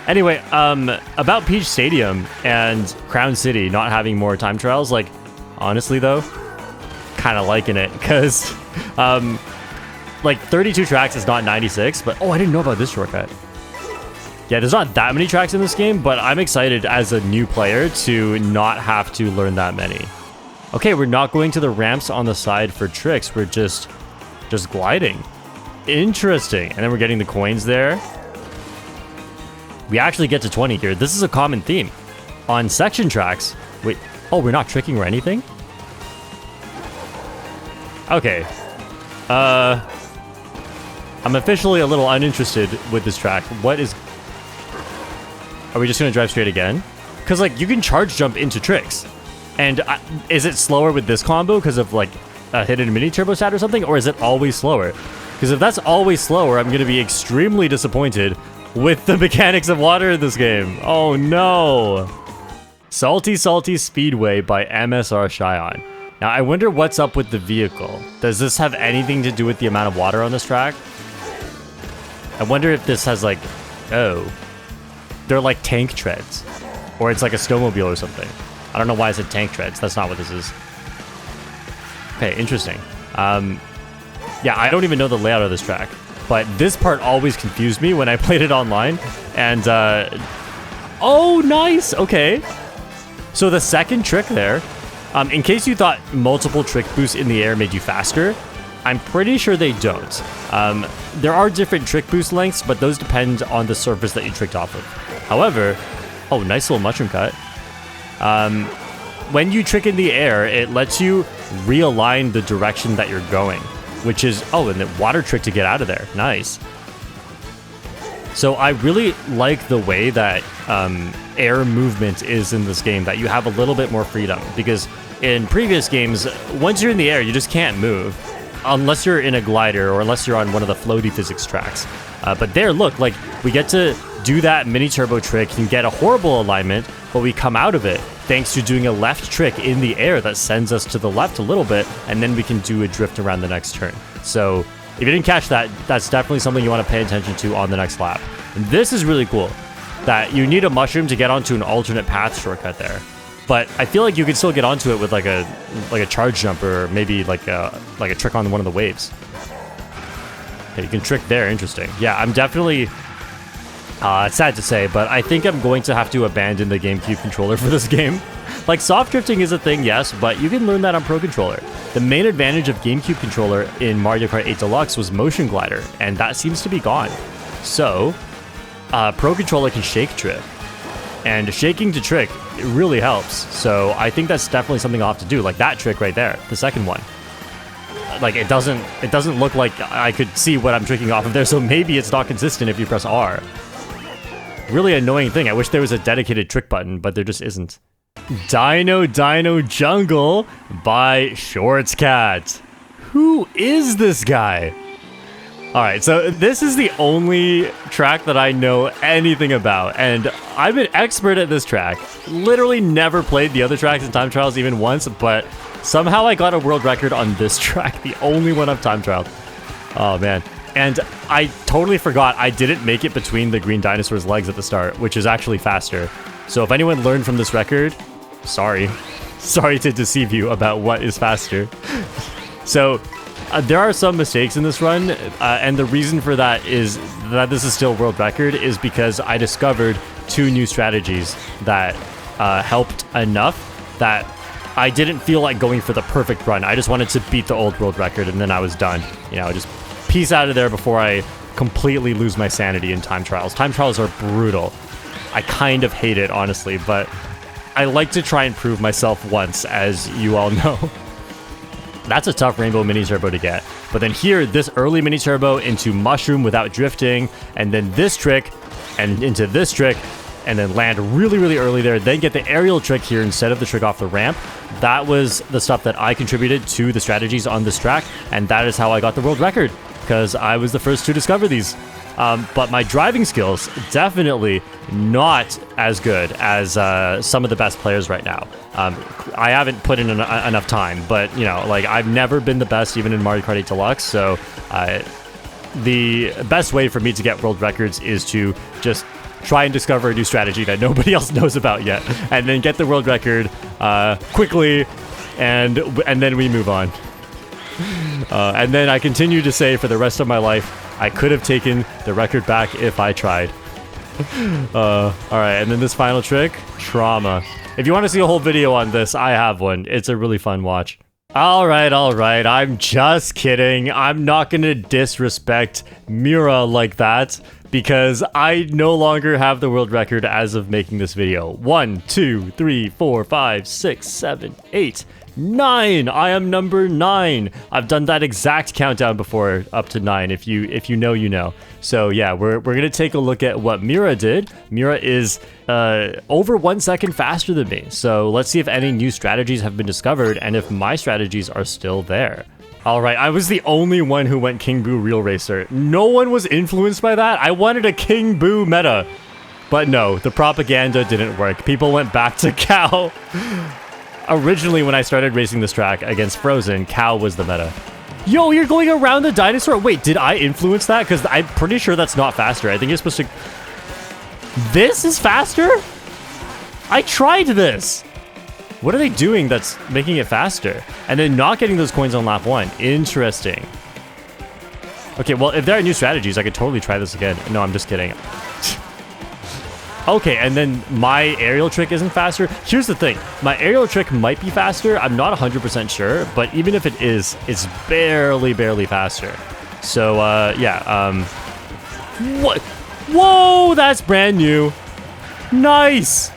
Anyway, about Peach Stadium and Crown City not having more time trials, like, honestly though, kind of liking it, because, like, 32 tracks is not 96, but, oh, I didn't know about this shortcut. Yeah, there's not that many tracks in this game, but I'm excited as a new player to not have to learn that many. Okay, we're not going to the ramps on the side for tricks, we're just gliding. Interesting. And then we're getting the coins there. We actually get to 20 here. This is a common theme. On section tracks... Wait, oh, we're not tricking or anything? Okay. I'm officially a little uninterested with this track. What is... Are we just going to drive straight again? Because, like, you can charge jump into tricks. And is it slower with this combo because of, like, a hidden mini turbo stat or something? Or is it always slower? Because if that's always slower, I'm going to be extremely disappointed with the mechanics of water in this game. Oh, no. Salty Salty Speedway by MSR Cheyenne. Now, I wonder what's up with the vehicle. Does this have anything to do with the amount of water on this track? I wonder if this has, like... Oh. They're like tank treads. Or it's like a snowmobile or something. I don't know why I said tank treads. That's not what this is. Okay, interesting. Yeah, I don't even know the layout of this track. But this part always confused me when I played it online. And, oh, nice! Okay. So the second trick there, in case you thought multiple trick boosts in the air made you faster, I'm pretty sure they don't. There are different trick boost lengths, but those depend on the surface that you tricked off of. However, oh, nice little mushroom cut. When you trick in the air, it lets you realign the direction that you're going, which is, oh, and the water trick to get out of there. Nice. So I really like the way that air movement is in this game, that you have a little bit more freedom, because in previous games, once you're in the air, you just can't move unless you're in a glider or unless you're on one of the floaty physics tracks. But there, look, like, we get to do that mini turbo trick and get a horrible alignment, but we come out of it thanks to doing a left trick in the air that sends us to the left a little bit, and then we can do a drift around the next turn. So if you didn't catch that, that's definitely something you want to pay attention to on the next lap. And this is really cool, that you need a mushroom to get onto an alternate path shortcut there. But I feel like you could still get onto it with like a charge jump, or maybe like a trick on one of the waves. Okay, you can trick there. Interesting. Yeah, I'm definitely... it's sad to say, but I think I'm going to have to abandon the GameCube controller for this game. Like, soft drifting is a thing, yes, but you can learn that on Pro Controller. The main advantage of GameCube controller in Mario Kart 8 Deluxe was motion glider, and that seems to be gone. So, Pro Controller can shake drift. And shaking to trick, it really helps. So I think that's definitely something I'll have to do, like that trick right there, the second one. Like, it doesn't look like I could see what I'm tricking off of there, so maybe it's not consistent if you press R. Really annoying thing. I wish there was a dedicated trick button, but there just isn't. Dino Jungle by Shorts Cat. Who is this guy? Alright, so this is the only track that I know anything about, and I'm an expert at this track. Literally never played the other tracks in time trials even once, but somehow I got a world record on this track, the only one I've time trialed. Oh man. And I totally forgot I didn't make it between the green dinosaur's legs at the start, which is actually faster. So if anyone learned from this record, sorry. Sorry to deceive you about what is faster. So there are some mistakes in this run, and the reason for that is that this is still world record is because I discovered 2 new strategies that helped enough that I didn't feel like going for the perfect run. I just wanted to beat the old world record, and then I was done. You know, just peace out of there before I completely lose my sanity in time trials. Time trials are brutal. I kind of hate it, honestly, but I like to try and prove myself once, as you all know. That's a tough rainbow mini turbo to get. But then here, this early mini turbo into mushroom without drifting, and then this trick, and into this trick, and then land really, really early there, then get the aerial trick here instead of the trick off the ramp. That was the stuff that I contributed to the strategies on this track, and that is how I got the world record, because I was the first to discover these. But my driving skills, definitely not as good as some of the best players right now. I haven't put in enough time, but, you know, like, I've never been the best even in Mario Kart 8 Deluxe, so the best way for me to get world records is to just try and discover a new strategy that nobody else knows about yet, and then get the world record quickly, and then we move on. And then I continue to say for the rest of my life, I could have taken the record back if I tried. Alright, and then this final trick, trauma. If you want to see a whole video on this, I have one. It's a really fun watch. Alright, I'm just kidding. I'm not gonna disrespect Mira like that, because I no longer have the world record as of making this video. 1, 2, 3, 4, 5, 6, 7, 8, 9. I am number 9. I've done that exact countdown before, up to 9. If you know, you know. So yeah, we're gonna take a look at what Mira did. Mira is over 1 second faster than me. So let's see if any new strategies have been discovered and if my strategies are still there. Alright, I was the only one who went King Boo Real Racer. No one was influenced by that. I wanted a King Boo meta. But no, the propaganda didn't work. People went back to Cow. Originally, when I started racing this track against Frozen, Cow was the meta. Yo, you're going around the dinosaur? Wait, did I influence that? Because I'm pretty sure that's not faster. I think you're supposed to... This is faster? I tried this. What are they doing that's making it faster? And then not getting those coins on lap 1. Interesting. Okay, well, if there are new strategies, I could totally try this again. No, I'm just kidding. Okay, and then my aerial trick isn't faster. Here's the thing. My aerial trick might be faster. I'm not 100% sure, but even if it is, it's barely faster. So, yeah, what? Whoa, that's brand new. Nice.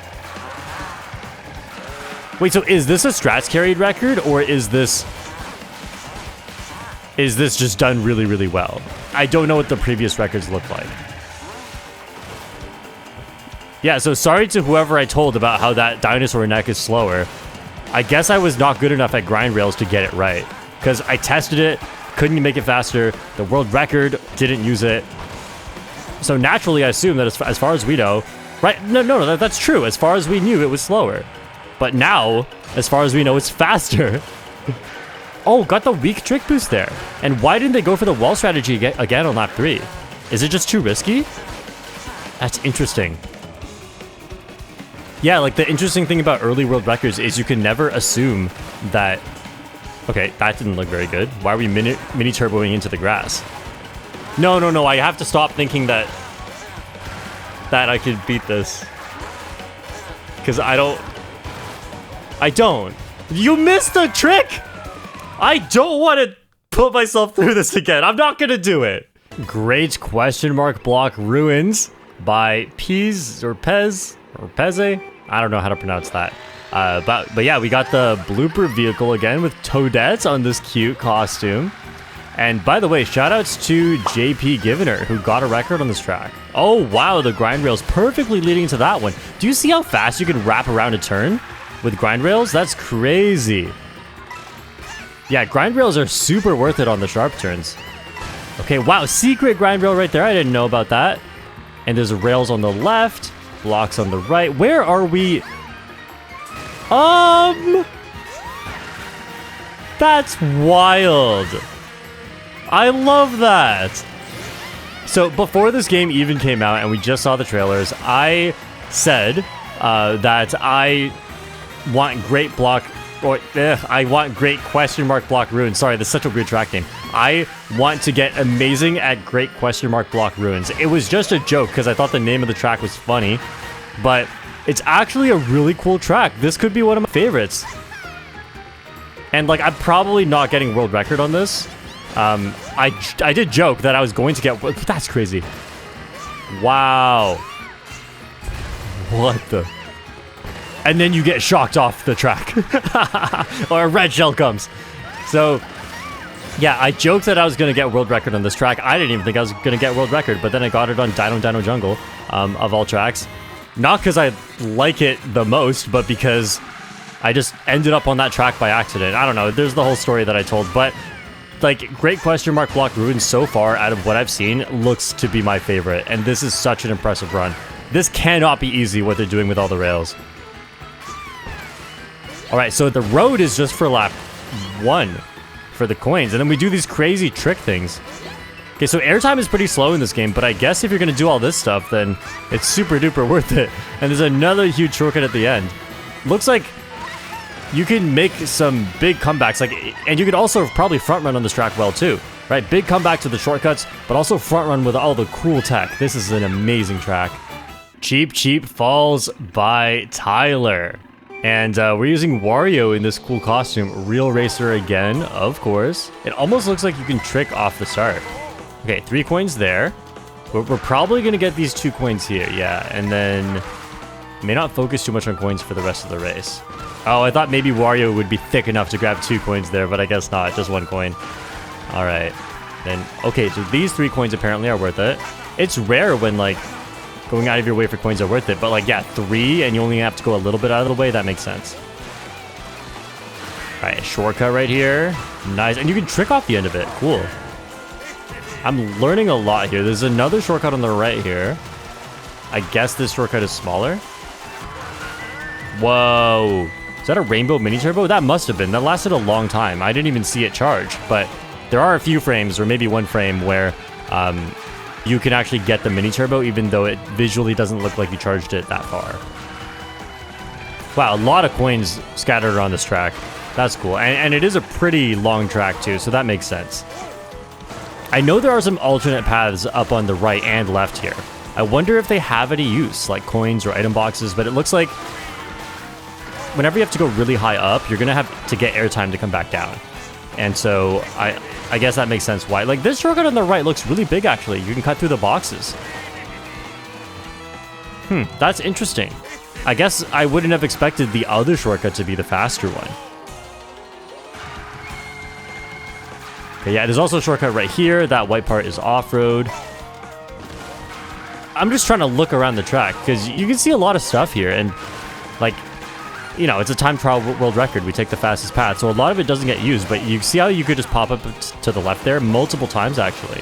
Wait, so is this a strats carried record, or is this just done really, really well? I don't know what the previous records look like. Yeah, so sorry to whoever I told about how that dinosaur neck is slower. I guess I was not good enough at grind rails to get it right. Because I tested it, couldn't make it faster, the world record didn't use it. So naturally, I assume that as far as we know... Right, no, that's true. As far as we knew, it was slower. But now, as far as we know, it's faster. Oh, got the weak trick boost there. And why didn't they go for the wall strategy again on lap 3? Is it just too risky? That's interesting. Yeah, like the interesting thing about early world records is you can never assume that... Okay, that didn't look very good. Why are we mini turboing into the grass? No, I have to stop thinking that I could beat this. Because I don't. You missed the trick! I don't want to put myself through this again. I'm not gonna do it. Great question mark block ruins by Pez or Pez. Or Peze? I don't know how to pronounce that. But yeah, we got the blooper vehicle again with Toadette on this cute costume. And by the way, shoutouts to JP Givener, who got a record on this track. Oh wow, the grind rails perfectly leading into that one. Do you see how fast you can wrap around a turn with grind rails? That's crazy. Yeah, grind rails are super worth it on the sharp turns. Okay, wow, secret grind rail right there. I didn't know about that. And there's rails on the left. Blocks on the right. Where are we? That's wild. I love that. So before this game even came out and we just saw the trailers, I said that I want great block, or I want great question mark block ruins. Sorry, that's such a weird track name. I want to get amazing at great question mark block ruins. It was just a joke because I thought the name of the track was funny, but it's actually a really cool track. This could be one of my favorites. And like, I'm probably not getting world record on this. I did joke that I was going to get... That's crazy. Wow. What the... And then you get shocked off the track. Or a red shell comes. So, yeah, I joked that I was going to get world record on this track. I didn't even think I was going to get world record, but then I got it on Dino Jungle, of all tracks. Not because I like it the most, but because I just ended up on that track by accident. I don't know. There's the whole story that I told, but... Like, great question mark block ruins so far out of what I've seen looks to be my favorite, and this is such an impressive run. This cannot be easy what they're doing with all the rails. Alright, so the road is just for lap 1 for the coins, and then we do these crazy trick things. Okay, so airtime is pretty slow in this game, but I guess if you're going to do all this stuff, then it's super duper worth it. And there's another huge shortcut at the end. Looks like you can make some big comebacks, like, and you could also probably front run on this track well too, right? Big comeback to the shortcuts, but also front run with all the cool tech. This is an amazing track. Cheep Falls by Tyler. And we're using Wario in this cool costume. Real racer again, of course. It almost looks like you can trick off the start. Okay, 3 coins there. We're probably going to get these 2 coins here, yeah. And then may not focus too much on coins for the rest of the race. Oh, I thought maybe Wario would be thick enough to grab 2 coins there, but I guess not. Just 1 coin. All right. Then, okay, so these 3 coins apparently are worth it. It's rare when, like, going out of your way for coins are worth it. But, like, yeah, 3, and you only have to go a little bit out of the way. That makes sense. All right, shortcut right here. Nice. And you can trick off the end of it. Cool. I'm learning a lot here. There's another shortcut on the right here. I guess this shortcut is smaller. Whoa. Is that a rainbow mini turbo? That must have been. That lasted a long time. I didn't even see it charge, but there are a few frames, or maybe 1 frame, where you can actually get the mini turbo, even though it visually doesn't look like you charged it that far. Wow, a lot of coins scattered around this track. That's cool. And it is a pretty long track too, so that makes sense. I know there are some alternate paths up on the right and left here. I wonder if they have any use, like coins or item boxes, but it looks like whenever you have to go really high up, you're going to have to get airtime to come back down. And so I guess that makes sense why. Like, this shortcut on the right looks really big, actually. You can cut through the boxes. That's interesting. I guess I wouldn't have expected the other shortcut to be the faster one. Okay, yeah, there's also a shortcut right here. That white part is off-road. I'm just trying to look around the track, because you can see a lot of stuff here, and, like, you know, it's a time trial world record. We take the fastest path, so a lot of it doesn't get used, but you see how you could just pop up to the left there multiple times, actually.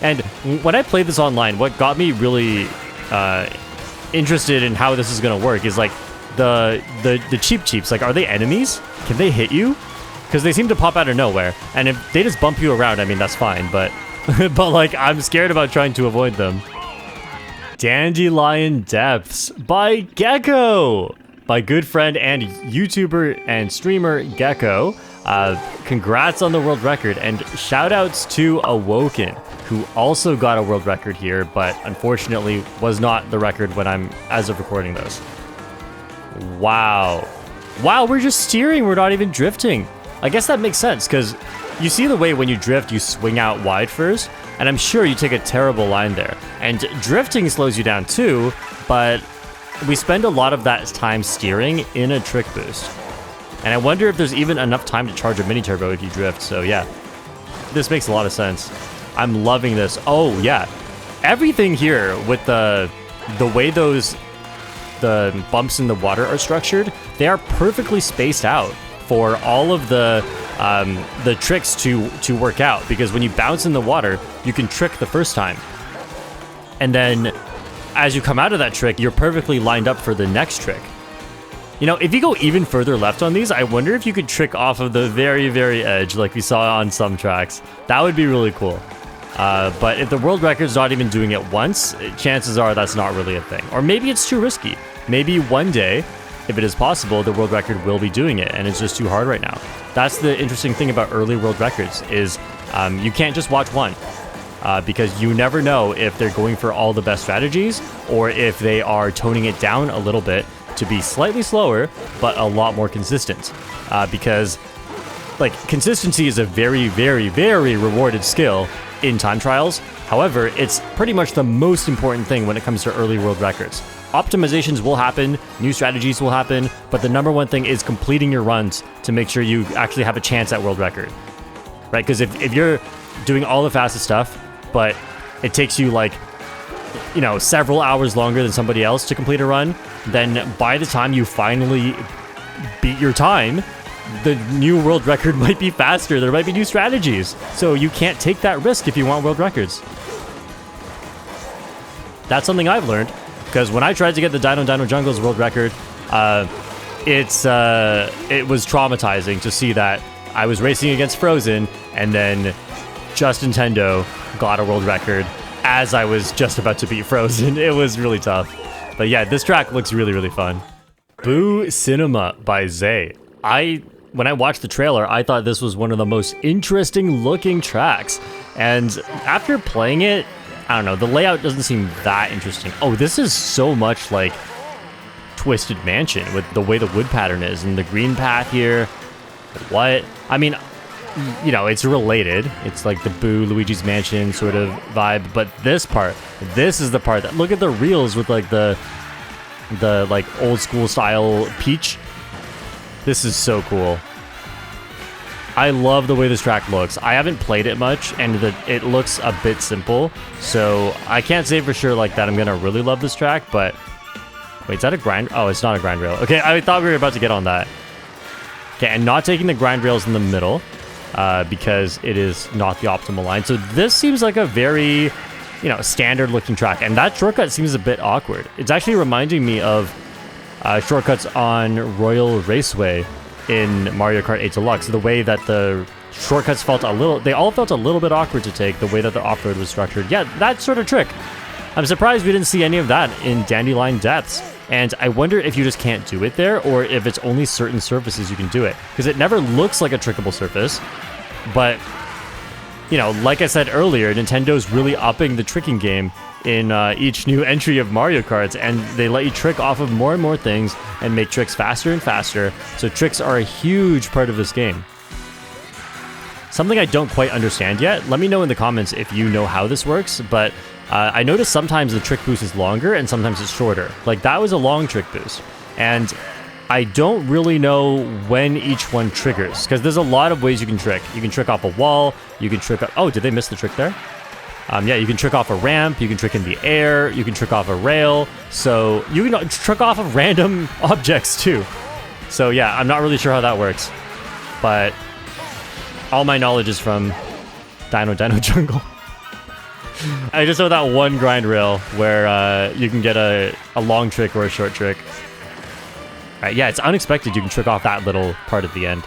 And when I played this online, what got me really interested in how this is going to work is, like, the Cheeps. Like, are they enemies? Can they hit you? Because they seem to pop out of nowhere, and if they just bump you around, I mean, that's fine, but, but like, I'm scared about trying to avoid them. Dandelion Depths by Gecko! My good friend and YouTuber and streamer Gecko. Congrats on the world record, and shoutouts to Awoken, who also got a world record here, but unfortunately was not the record when I'm as of recording this. Wow, we're just steering, we're not even drifting. I guess that makes sense, because you see the way when you drift, you swing out wide first, and I'm sure you take a terrible line there. And drifting slows you down too, but we spend a lot of that time steering in a trick boost. And I wonder if there's even enough time to charge a mini turbo if you drift, so yeah. This makes a lot of sense. I'm loving this. Oh yeah, everything here with the way the bumps in the water are structured, they are perfectly spaced out for all of the tricks to work out, because when you bounce in the water, you can trick the first time. And then as you come out of that trick, you're perfectly lined up for the next trick. You know, if you go even further left on these, I wonder if you could trick off of the very, very edge like we saw on some tracks. That would be really cool. But if the world record's not even doing it once, chances are that's not really a thing. Or maybe it's too risky. Maybe one day, if it is possible, the world record will be doing it, and it's just too hard right now. That's the interesting thing about early world records is you can't just watch one. Because you never know if they're going for all the best strategies or if they are toning it down a little bit to be slightly slower, but a lot more consistent. Because like consistency is a very, very, very rewarded skill in time trials. However, it's pretty much the most important thing when it comes to early world records. Optimizations will happen, new strategies will happen, but the number one thing is completing your runs to make sure you actually have a chance at world record. Right? Because if you're doing all the fastest stuff, but it takes you like, you know, several hours longer than somebody else to complete a run, then by the time you finally beat your time, the new world record might be faster. There might be new strategies. So you can't take that risk if you want world records. That's something I've learned, because when I tried to get the Dino Jungles world record, it was traumatizing to see that I was racing against Frozen, and then Just Nintendo got a world record as I was just about to beat Frozen. It was really tough. But yeah, this track looks really, really fun. Boo Cinema by Zay. When I watched the trailer, I thought this was one of the most interesting looking tracks. And after playing it, I don't know, the layout doesn't seem that interesting. Oh, this is so much like Twisted Mansion with the way the wood pattern is and the green path here. What? I mean, you know, it's related. It's like the Boo Luigi's Mansion sort of vibe. But this is the part that, look at the reels with like the like old school style Peach. This is so cool. I love the way this track looks. I haven't played it much, and it looks a bit simple, so I can't say for sure like that I'm gonna really love this track, but... Wait, is that a grind? Oh, it's not a grind rail. Okay, I thought we were about to get on that. Okay, and not taking the grind rails in the middle, because it is not the optimal line. So this seems like a very, you know, standard looking track, and that shortcut seems a bit awkward. It's actually reminding me of shortcuts on Royal Raceway in Mario Kart 8 Deluxe. The way that the shortcuts they all felt a little bit awkward to take, the way that the off-road was structured. Yeah, that sort of trick. I'm surprised we didn't see any of that in Dandelion Depths. And I wonder if you just can't do it there, or if it's only certain surfaces you can do it. Because it never looks like a trickable surface. But, you know, like I said earlier, Nintendo's really upping the tricking game in each new entry of Mario Kart, and they let you trick off of more and more things and make tricks faster and faster, so tricks are a huge part of this game. Something I don't quite understand yet, let me know in the comments if you know how this works, but I noticed sometimes the trick boost is longer and sometimes it's shorter. Like, that was a long trick boost, and I don't really know when each one triggers, because there's a lot of ways you can trick. You can trick off a wall, you can trick... Oh, did they miss the trick there? Yeah, you can trick off a ramp, you can trick in the air, you can trick off a rail, so you can trick off of random objects too. So yeah, I'm not really sure how that works, but all my knowledge is from Dino Jungle. I just know that one grind rail where you can get a long trick or a short trick. Right, yeah, it's unexpected you can trick off that little part at the end.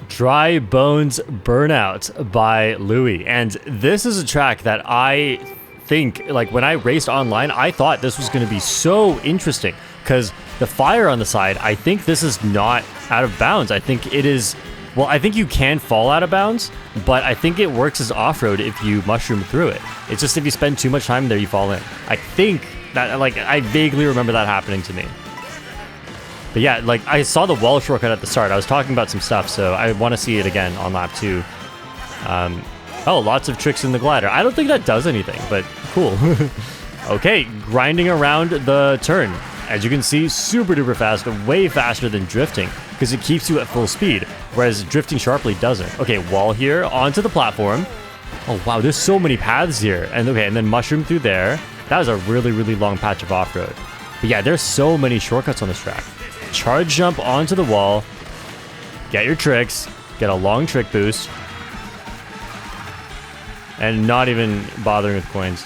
Dry Bones Burnout by Louie. And this is a track that I think, like, when I raced online, I thought this was going to be so interesting, because the fire on the side, I think this is not out of bounds. I think it is... Well, I think you can fall out of bounds, but I think it works as off-road if you mushroom through it. It's just if you spend too much time there, you fall in. I think that, like, I vaguely remember that happening to me. But yeah, like, I saw the wall shortcut at the start. I was talking about some stuff, so I want to see it again on lap 2. Oh, lots of tricks in the glider. I don't think that does anything, but cool. Okay, grinding around the turn. As you can see, super duper fast, way faster than drifting, because it keeps you at full speed, whereas drifting sharply doesn't. Okay, wall here, onto the platform. Oh wow, there's so many paths here. And okay, and then mushroom through there. That was a really, really long patch of off-road. But yeah, there's so many shortcuts on this track. Charge jump onto the wall, get your tricks, get a long trick boost, and not even bothering with coins.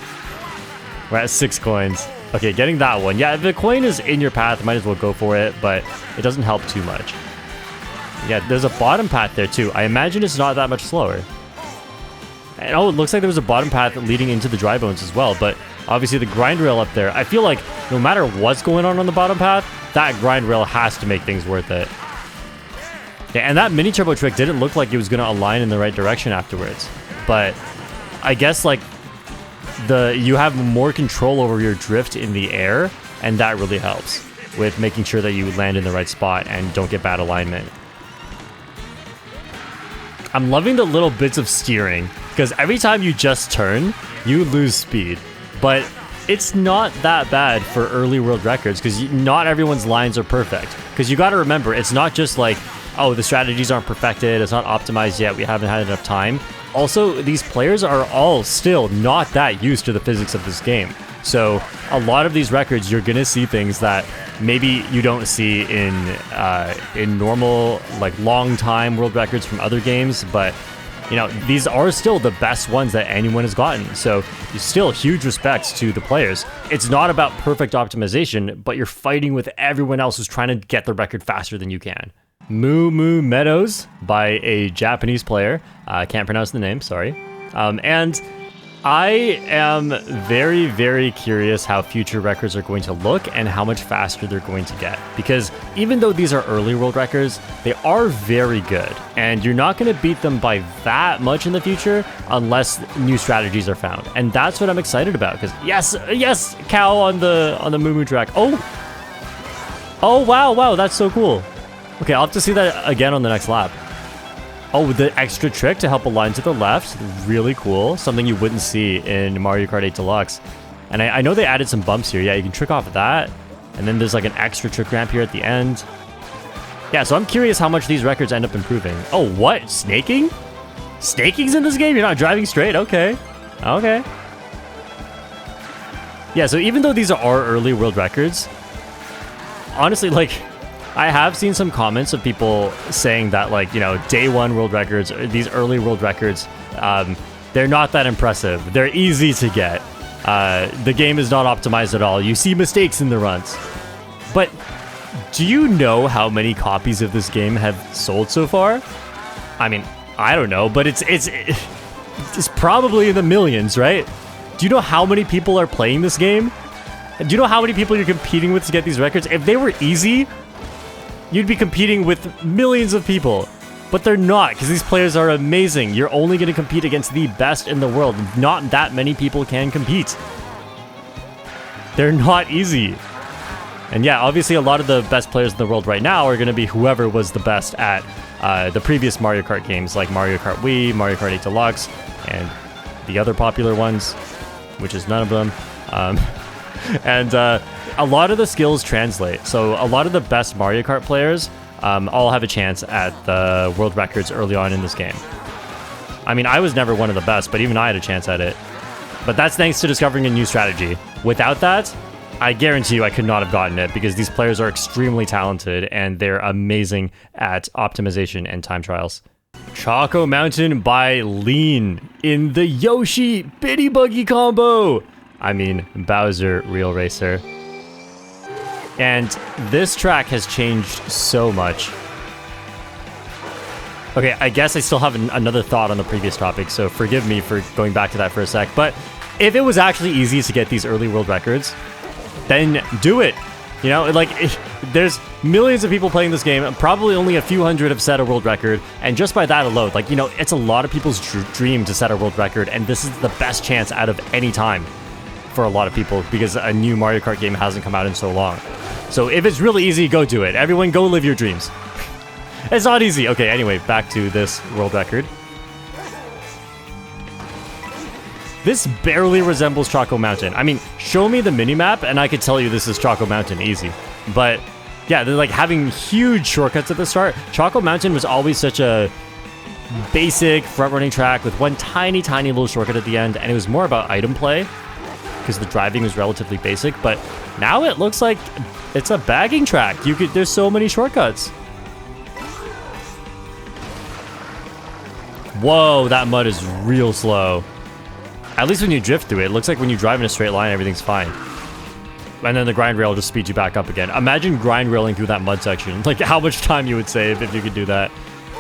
We're at 6 coins. Okay, getting that one. Yeah, if the coin is in your path, might as well go for it, but it doesn't help too much. Yeah, there's a bottom path there too. I imagine it's not that much slower. And oh, it looks like there was a bottom path leading into the dry bones as well, but obviously the grind rail up there, I feel like no matter what's going on the bottom path, that grind rail has to make things worth it. Yeah, and that mini turbo trick didn't look like it was going to align in the right direction afterwards, but I guess like you have more control over your drift in the air, and that really helps with making sure that you land in the right spot and don't get bad alignment. I'm loving the little bits of steering, because every time you just turn, you lose speed. But it's not that bad for early world records, because not everyone's lines are perfect. Because you got to remember, it's not just like, oh, the strategies aren't perfected, it's not optimized yet, we haven't had enough time. Also, these players are all still not that used to the physics of this game. So a lot of these records, you're going to see things that maybe you don't see in normal, like long time world records from other games, but you know, these are still the best ones that anyone has gotten. So still huge respects to the players. It's not about perfect optimization, but you're fighting with everyone else who's trying to get the record faster than you can. Moo Moo Meadows by a Japanese player. I can't pronounce the name, sorry. And I am very, very curious how future records are going to look and how much faster they're going to get. Because even though these are early world records, they are very good. And you're not going to beat them by that much in the future unless new strategies are found. And that's what I'm excited about. Because yes, cow on the Moo Moo track. Oh, wow, that's so cool. Okay, I'll have to see that again on the next lap. Oh, the extra trick to help align to the left. Really cool. Something you wouldn't see in Mario Kart 8 Deluxe. And I know they added some bumps here. Yeah, you can trick off of that. And then there's like an extra trick ramp here at the end. Yeah, so I'm curious how much these records end up improving. Oh, what? Snaking? Snaking's in this game? You're not driving straight? Okay. Okay. Yeah, so even though these are early world records, honestly, like, I have seen some comments of people saying that, like, you know, day one world records, these early world records, they're not that impressive. They're easy to get. The game is not optimized at all. You see mistakes in the runs. But do you know how many copies of this game have sold so far? I mean, I don't know, but it's probably in the millions, right? Do you know how many people are playing this game? Do you know how many people you're competing with to get these records? If they were easy, you'd be competing with millions of people, but they're not, because these players are amazing. You're only going to compete against the best in the world. Not that many people can compete. They're not easy. And yeah, obviously a lot of the best players in the world right now are going to be whoever was the best at the previous Mario Kart games, like Mario Kart Wii, Mario Kart 8 Deluxe, and the other popular ones, which is none of them. And a lot of the skills translate. So a lot of the best Mario Kart players all have a chance at the world records early on in this game. I mean, I was never one of the best, but even I had a chance at it. But that's thanks to discovering a new strategy. Without that, I guarantee you I could not have gotten it, because these players are extremely talented and they're amazing at optimization and time trials. Choco Mountain by Lean in the Yoshi Bitty Buggy combo. I mean, Bowser Real Racer. And this track has changed so much. Okay, I guess I still have another thought on the previous topic, so forgive me for going back to that for a sec. But if it was actually easy to get these early world records, then do it. You know, like, there's millions of people playing this game. Probably only a few hundred have set a world record. And just by that alone, like, you know, it's a lot of people's dream to set a world record. And this is the best chance out of any time for a lot of people, because a new Mario Kart game hasn't come out in so long. So if it's really easy, go do it. Everyone go live your dreams. It's not easy. Okay, anyway, back to this world record. This barely resembles Choco Mountain. I mean, show me the minimap and I could tell you this is Choco Mountain easy. But yeah, they're like having huge shortcuts at the start. Choco Mountain was always such a basic front-running track with one tiny little shortcut at the end, and it was more about item play, because the driving was relatively basic. But now it looks like it's a bagging track. There's so many shortcuts. Whoa, that mud is real slow. At least when you drift through it, it looks like when you drive in a straight line, everything's fine. And then the grind rail just speeds you back up again. Imagine grind railing through that mud section. Like, how much time you would save if you could do that.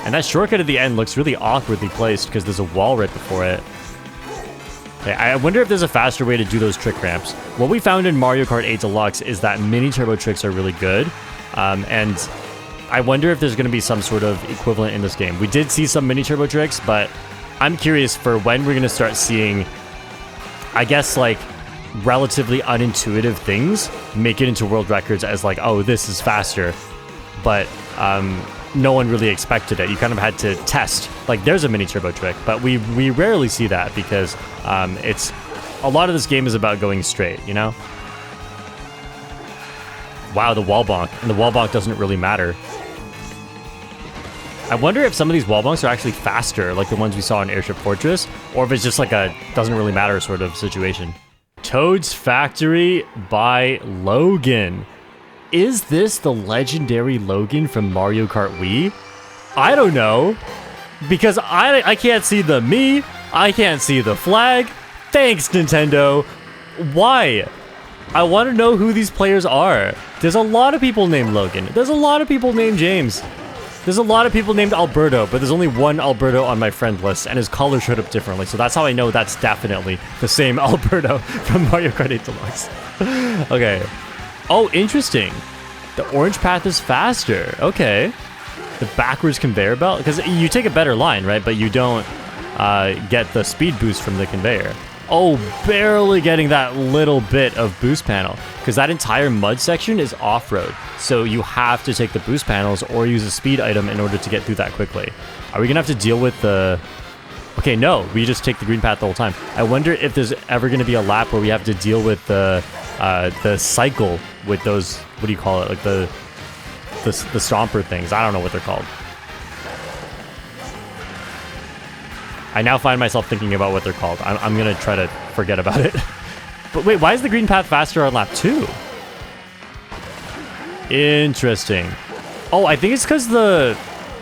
And that shortcut at the end looks really awkwardly placed because there's a wall right before it. Okay, I wonder if there's a faster way to do those trick ramps. What we found in Mario Kart 8 Deluxe is that mini turbo tricks are really good. And I wonder if there's going to be some sort of equivalent in this game. We did see some mini turbo tricks, but I'm curious for when we're going to start seeing, I guess, like, relatively unintuitive things make it into world records as like, oh, this is faster. But no one really expected it. You kind of had to test. Like, there's a mini turbo trick, but we rarely see that because it's a lot of this game is about going straight, you know? Wow, the wall bonk. And the wall bonk doesn't really matter. I wonder if some of these wall bonks are actually faster, like the ones we saw in Airship Fortress, or if it's just like a doesn't really matter sort of situation. Toad's Factory by Logan. Is this the legendary Logan from Mario Kart Wii? I don't know. Because I can't see the me. I can't see the flag. Thanks, Nintendo. Why? I want to know who these players are. There's a lot of people named Logan. There's a lot of people named James. There's a lot of people named Alberto, but there's only one Alberto on my friend list, and his color showed up differently, so that's how I know that's definitely the same Alberto from Mario Kart 8 Deluxe. Okay. Oh, interesting. The orange path is faster. Okay. The backwards conveyor belt? Because you take a better line, right? But you don't get the speed boost from the conveyor. Oh, barely getting that little bit of boost panel. Because that entire mud section is off-road. So you have to take the boost panels or use a speed item in order to get through that quickly. Are we going to have to deal with the... Okay, no. We just take the green path the whole time. I wonder if there's ever going to be a lap where we have to deal with the cycle with those... What do you call it? Like the stomper things. I don't know what they're called. I now find myself thinking about what they're called. I'm going to try to forget about it. But wait, why is the green path faster on lap 2? Interesting. Oh, I think it's because the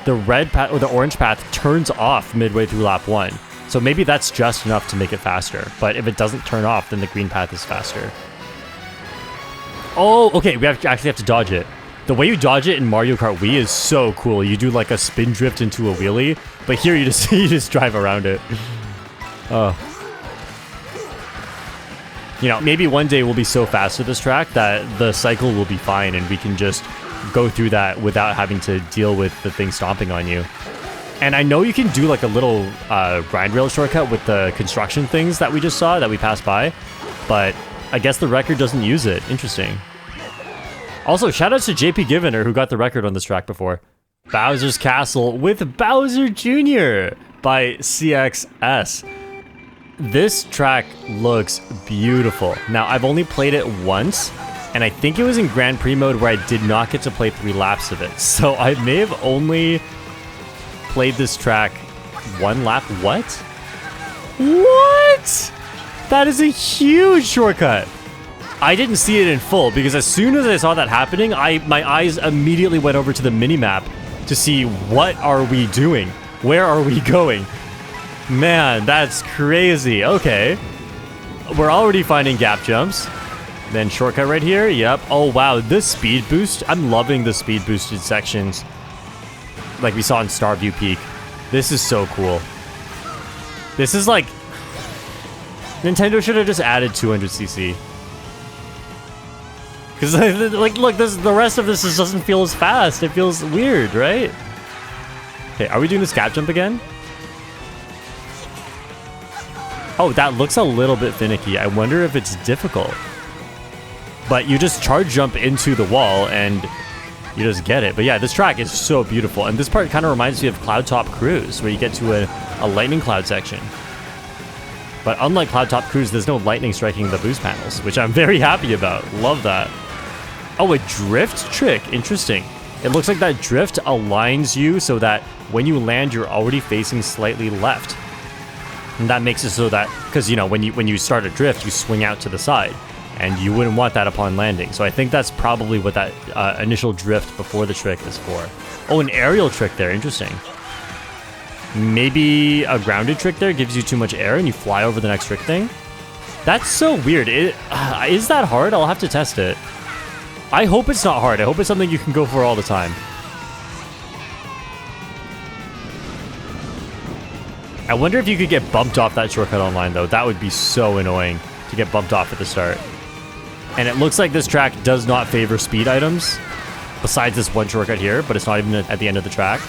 red path or the orange path turns off midway through lap 1. So maybe that's just enough to make it faster. But if it doesn't turn off, then the green path is faster. Oh, okay, we actually have to dodge it. The way you dodge it in Mario Kart Wii is so cool. You do like a spin drift into a wheelie, but here you just drive around it. Oh. You know, maybe one day we'll be so fast at this track that the cycle will be fine and we can just go through that without having to deal with the thing stomping on you. And I know you can do like a little grind rail shortcut with the construction things that we just saw that we passed by, but I guess the record doesn't use it. Interesting. Also, shoutouts to JP Givener, who got the record on this track before. Bowser's Castle with Bowser Jr. by CXS. This track looks beautiful. Now, I've only played it once, and I think it was in Grand Prix mode where I did not get to play 3 laps of it. So I may have only played this track 1 lap. What? What? That is a huge shortcut. I didn't see it in full because as soon as I saw that happening, my eyes immediately went over to the minimap to see what are we doing? Where are we going? Man, that's crazy. Okay. We're already finding gap jumps. Then shortcut right here. Yep. Oh, wow. This speed boost. I'm loving the speed boosted sections like we saw in Starview Peak. This is so cool. This is like... Nintendo should have just added 200cc. Because, like, look, the rest of this just doesn't feel as fast. It feels weird, right? Okay, are we doing this gap jump again? Oh, that looks a little bit finicky. I wonder if it's difficult. But you just charge jump into the wall and you just get it. But yeah, this track is so beautiful. And this part kind of reminds me of Cloud Top Cruise, where you get to a lightning cloud section. But unlike Cloud Top Cruise, there's no lightning striking the boost panels, which I'm very happy about. Love that. Oh, a drift trick. Interesting. It looks like that drift aligns you so that when you land, you're already facing slightly left. And that makes it so that, because, you know, when you start a drift, you swing out to the side. And you wouldn't want that upon landing. So I think that's probably what that initial drift before the trick is for. Oh, an aerial trick there. Interesting. Maybe a grounded trick there gives you too much air and you fly over the next trick thing. That's so weird. Is that hard? I'll have to test it. I hope it's not hard. I hope it's something you can go for all the time. I wonder if you could get bumped off that shortcut online, though. That would be so annoying to get bumped off at the start. And it looks like this track does not favor speed items, besides this one shortcut here, but it's not even at the end of the track.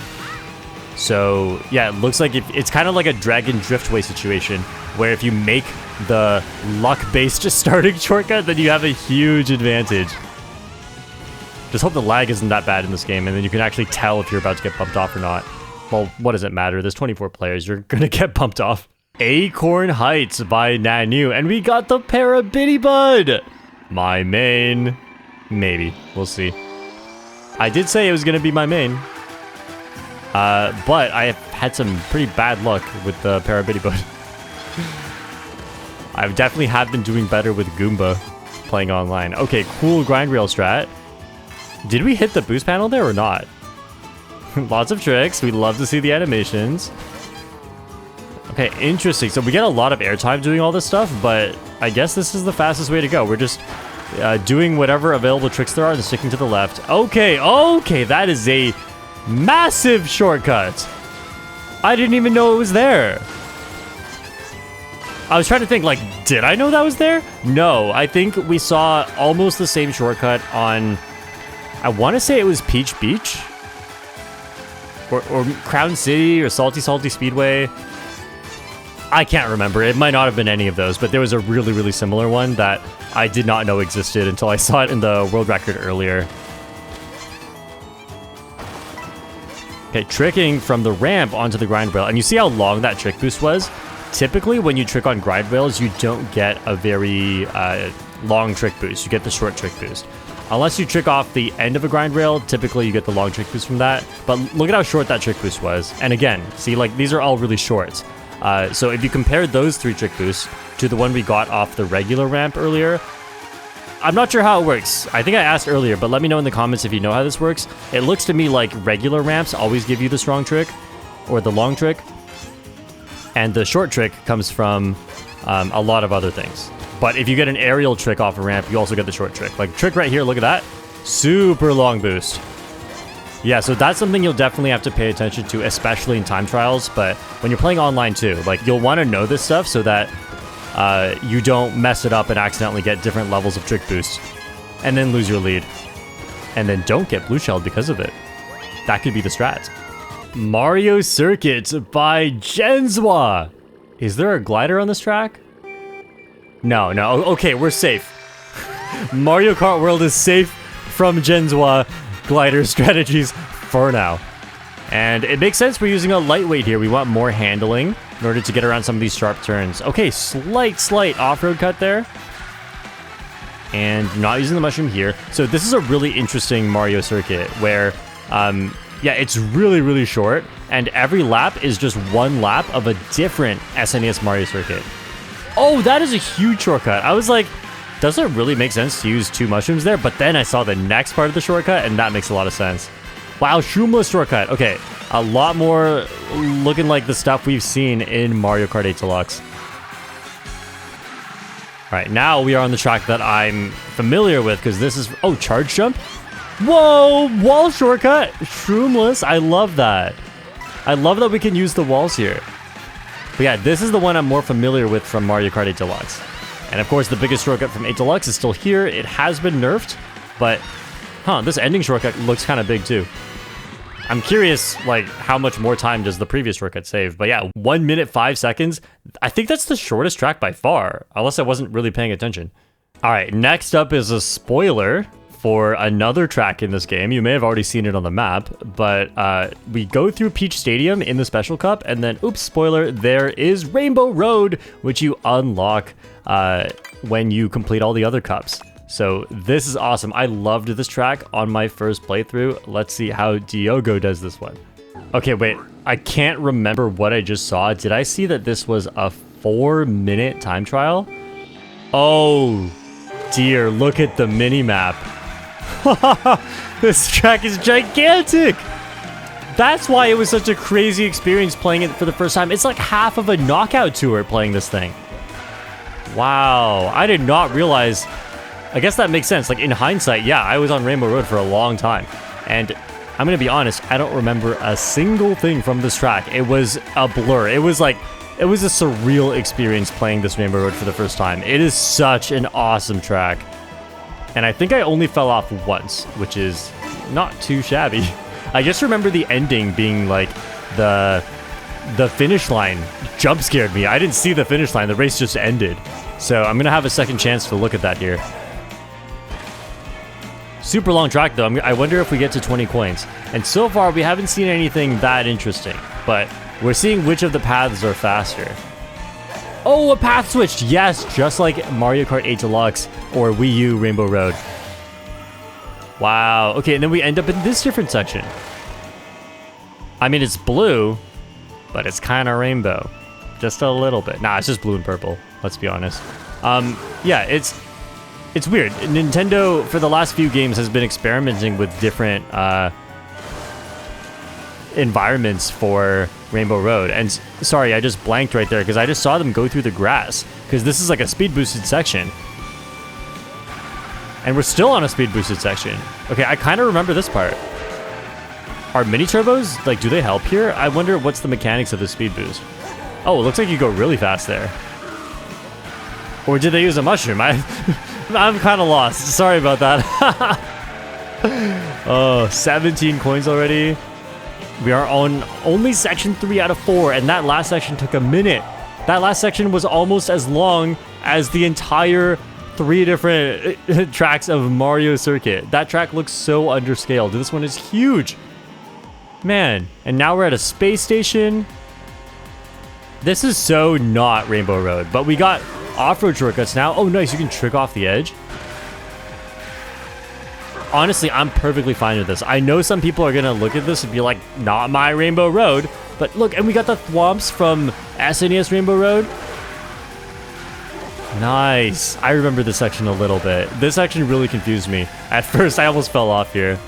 So, yeah, it looks like it's kind of like a Dragon Driftway situation, where if you make the luck-based starting shortcut, then you have a huge advantage. Just hope the lag isn't that bad in this game, and then you can actually tell if you're about to get bumped off or not. Well, what does it matter? There's 24 players. You're gonna get bumped off. Acorn Heights by Nanu, and we got the Parabitty My main. Maybe. We'll see. I did say it was gonna be my main. But I have had some pretty bad luck with the Parabitty. I definitely have been doing better with Goomba playing online. Okay, cool grind rail strat. Did we hit the boost panel there or not? Lots of tricks. We love to see the animations. Okay, interesting. So we get a lot of airtime doing all this stuff, but I guess this is the fastest way to go. We're just doing whatever available tricks there are and sticking to the left. Okay, okay, that is a massive shortcut. I didn't even know it was there. I was trying to think, like, did I know that was there? No, I think we saw almost the same shortcut on, I want to say it was Peach Beach. Or Crown City or Salty Speedway. I can't remember. It might not have been any of those, but there was a really, really similar one that I did not know existed until I saw it in the world record earlier. Okay, tricking from the ramp onto the grind rail. And you see how long that trick boost was? Typically, when you trick on grind rails, you don't get a very long trick boost. You get the short trick boost. Unless you trick off the end of a grind rail, typically you get the long trick boost from that. But look at how short that trick boost was. And again, see, like, these are all really short. So if you compare those 3 trick boosts to the one we got off the regular ramp earlier, I'm not sure how it works. I think I asked earlier, but let me know in the comments if you know how this works. It looks to me like regular ramps always give you the strong trick, or the long trick. And the short trick comes from a lot of other things. But if you get an aerial trick off a ramp, you also get the short trick. Like, trick right here, look at that. Super long boost. Yeah, so that's something you'll definitely have to pay attention to, especially in time trials. But when you're playing online too, like, you'll want to know this stuff so that you don't mess it up and accidentally get different levels of trick boost. And then lose your lead. And then don't get blue shelled because of it. That could be the strat. Mario Circuit by Genzwa. Is there a glider on this track? No, no. Okay, we're safe. Mario Kart World is safe from Genzwa glider strategies for now. And it makes sense we're using a lightweight here. We want more handling in order to get around some of these sharp turns. Okay, slight off-road cut there. And not using the mushroom here. So this is a really interesting Mario Circuit where, yeah, it's really, really short. And every lap is just one lap of a different SNES Mario Circuit. Oh, that is a huge shortcut. I was like, does it really make sense to use 2 mushrooms there? But then I saw the next part of the shortcut, and that makes a lot of sense. Wow, shroomless shortcut. Okay, a lot more looking like the stuff we've seen in Mario Kart 8 Deluxe. All right, now we are on the track that I'm familiar with, because this is... Oh, charge jump? Whoa, wall shortcut. Shroomless. I love that. I love that we can use the walls here. But yeah, this is the one I'm more familiar with from Mario Kart 8 Deluxe. And of course, the biggest shortcut from 8 Deluxe is still here. It has been nerfed, but this ending shortcut looks kind of big too. I'm curious, like, how much more time does the previous shortcut save? But yeah, 1 minute, 5 seconds. I think that's the shortest track by far, unless I wasn't really paying attention. All right, next up is a spoiler for another track in this game. You may have already seen it on the map, but we go through Peach Stadium in the Special Cup, and then, oops, spoiler, there is Rainbow Road, which you unlock when you complete all the other cups. So this is awesome. I loved this track on my first playthrough. Let's see how Diogo does this one. Okay, wait, I can't remember what I just saw. Did I see that this was a 4-minute time trial? Oh dear, look at the mini-map. This track is gigantic. That's why it was such a crazy experience playing it for the first time. It's like half of a knockout tour playing this thing. Wow, I did not realize. I guess that makes sense. Like, in hindsight, yeah, I was on Rainbow Road for a long time. And I'm gonna be honest, I don't remember a single thing from this track. It was a blur. It was a surreal experience playing this Rainbow Road for the first time. It is such an awesome track. And I think I only fell off once, which is not too shabby. I just remember the ending being like the finish line jump scared me. I didn't see the finish line. The race just ended. So I'm gonna have a second chance to look at that here. Super long track though. I wonder if we get to 20 coins. And so far we haven't seen anything that interesting, but we're seeing which of the paths are faster. Oh, a path switched. Yes, just like Mario Kart 8 Deluxe or Wii U Rainbow Road. Wow. Okay, and then we end up in this different section. I mean, it's blue, but it's kind of rainbow. Just a little bit. Nah, it's just blue and purple. Let's be honest. Yeah, it's weird. Nintendo, for the last few games, has been experimenting with different environments for Rainbow Road. And sorry, I just blanked right there because I just saw them go through the grass. Because this is like a speed boosted section. And we're still on a speed boosted section. Okay, I kind of remember this part. Are mini turbos, like, do they help here? I wonder what's the mechanics of the speed boost. Oh, it looks like you go really fast there. Or did they use a mushroom? I'm kind of lost. Sorry about that. Oh, 17 coins already. We are on only section 3 out of 4, and that last section took a minute. That last section was almost as long as the entire 3 different tracks of Mario Circuit. That track looks so underscaled. This one is huge. Man, and now we're at a space station. This is so not Rainbow Road, but we got off-road shortcuts now. Oh, nice, you can trick off the edge. Honestly, I'm perfectly fine with this. I know some people are gonna look at this and be like, not my Rainbow Road, but look, and we got the thwomps from SNES Rainbow Road. Nice. I remember this section a little bit. This section really confused me. At first, I almost fell off here.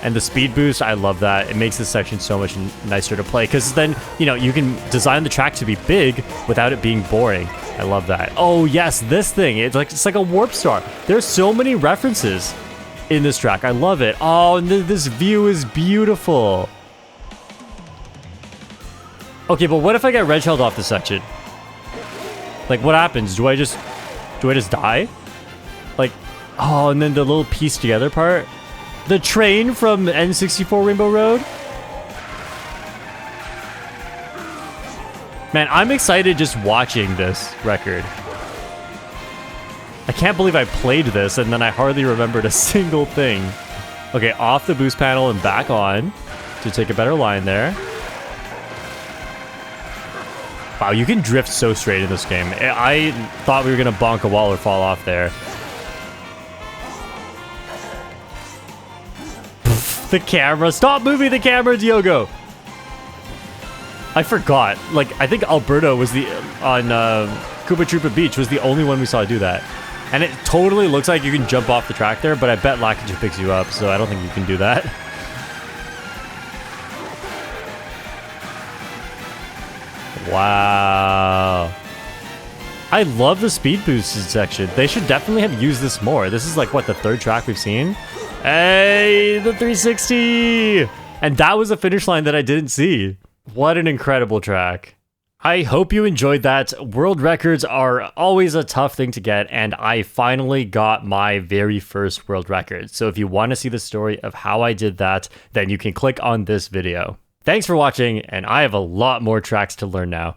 And the speed boost, I love that. It makes this section so much nicer to play because then, you know, you can design the track to be big without it being boring. I love that. Oh yes, this thing. It's like a warp star. There's so many references in this track. I love it. Oh, and this view is beautiful. Okay, but what if I get red-shelled off this section? Like, what happens? Do I just die? Like, oh, and then the little piece together part. The train from N64 Rainbow Road? Man, I'm excited just watching this record. I can't believe I played this and then I hardly remembered a single thing. Okay, off the boost panel and back on to take a better line there. Wow, you can drift so straight in this game. I thought we were gonna bonk a wall or fall off there. The camera. Stop moving the camera, Diogo. I forgot. Like, I think Alberto was on Koopa Troopa Beach was the only one we saw do that. And it totally looks like you can jump off the track there, but I bet Lakitu picks you up, so I don't think you can do that. Wow. I love the speed boosted section. They should definitely have used this more. This is like, what, the 3rd track we've seen? Hey, the 360! And that was a finish line that I didn't see. What an incredible track. I hope you enjoyed that. World records are always a tough thing to get, and I finally got my very first world record. So if you want to see the story of how I did that, then you can click on this video. Thanks for watching, and I have a lot more tracks to learn now.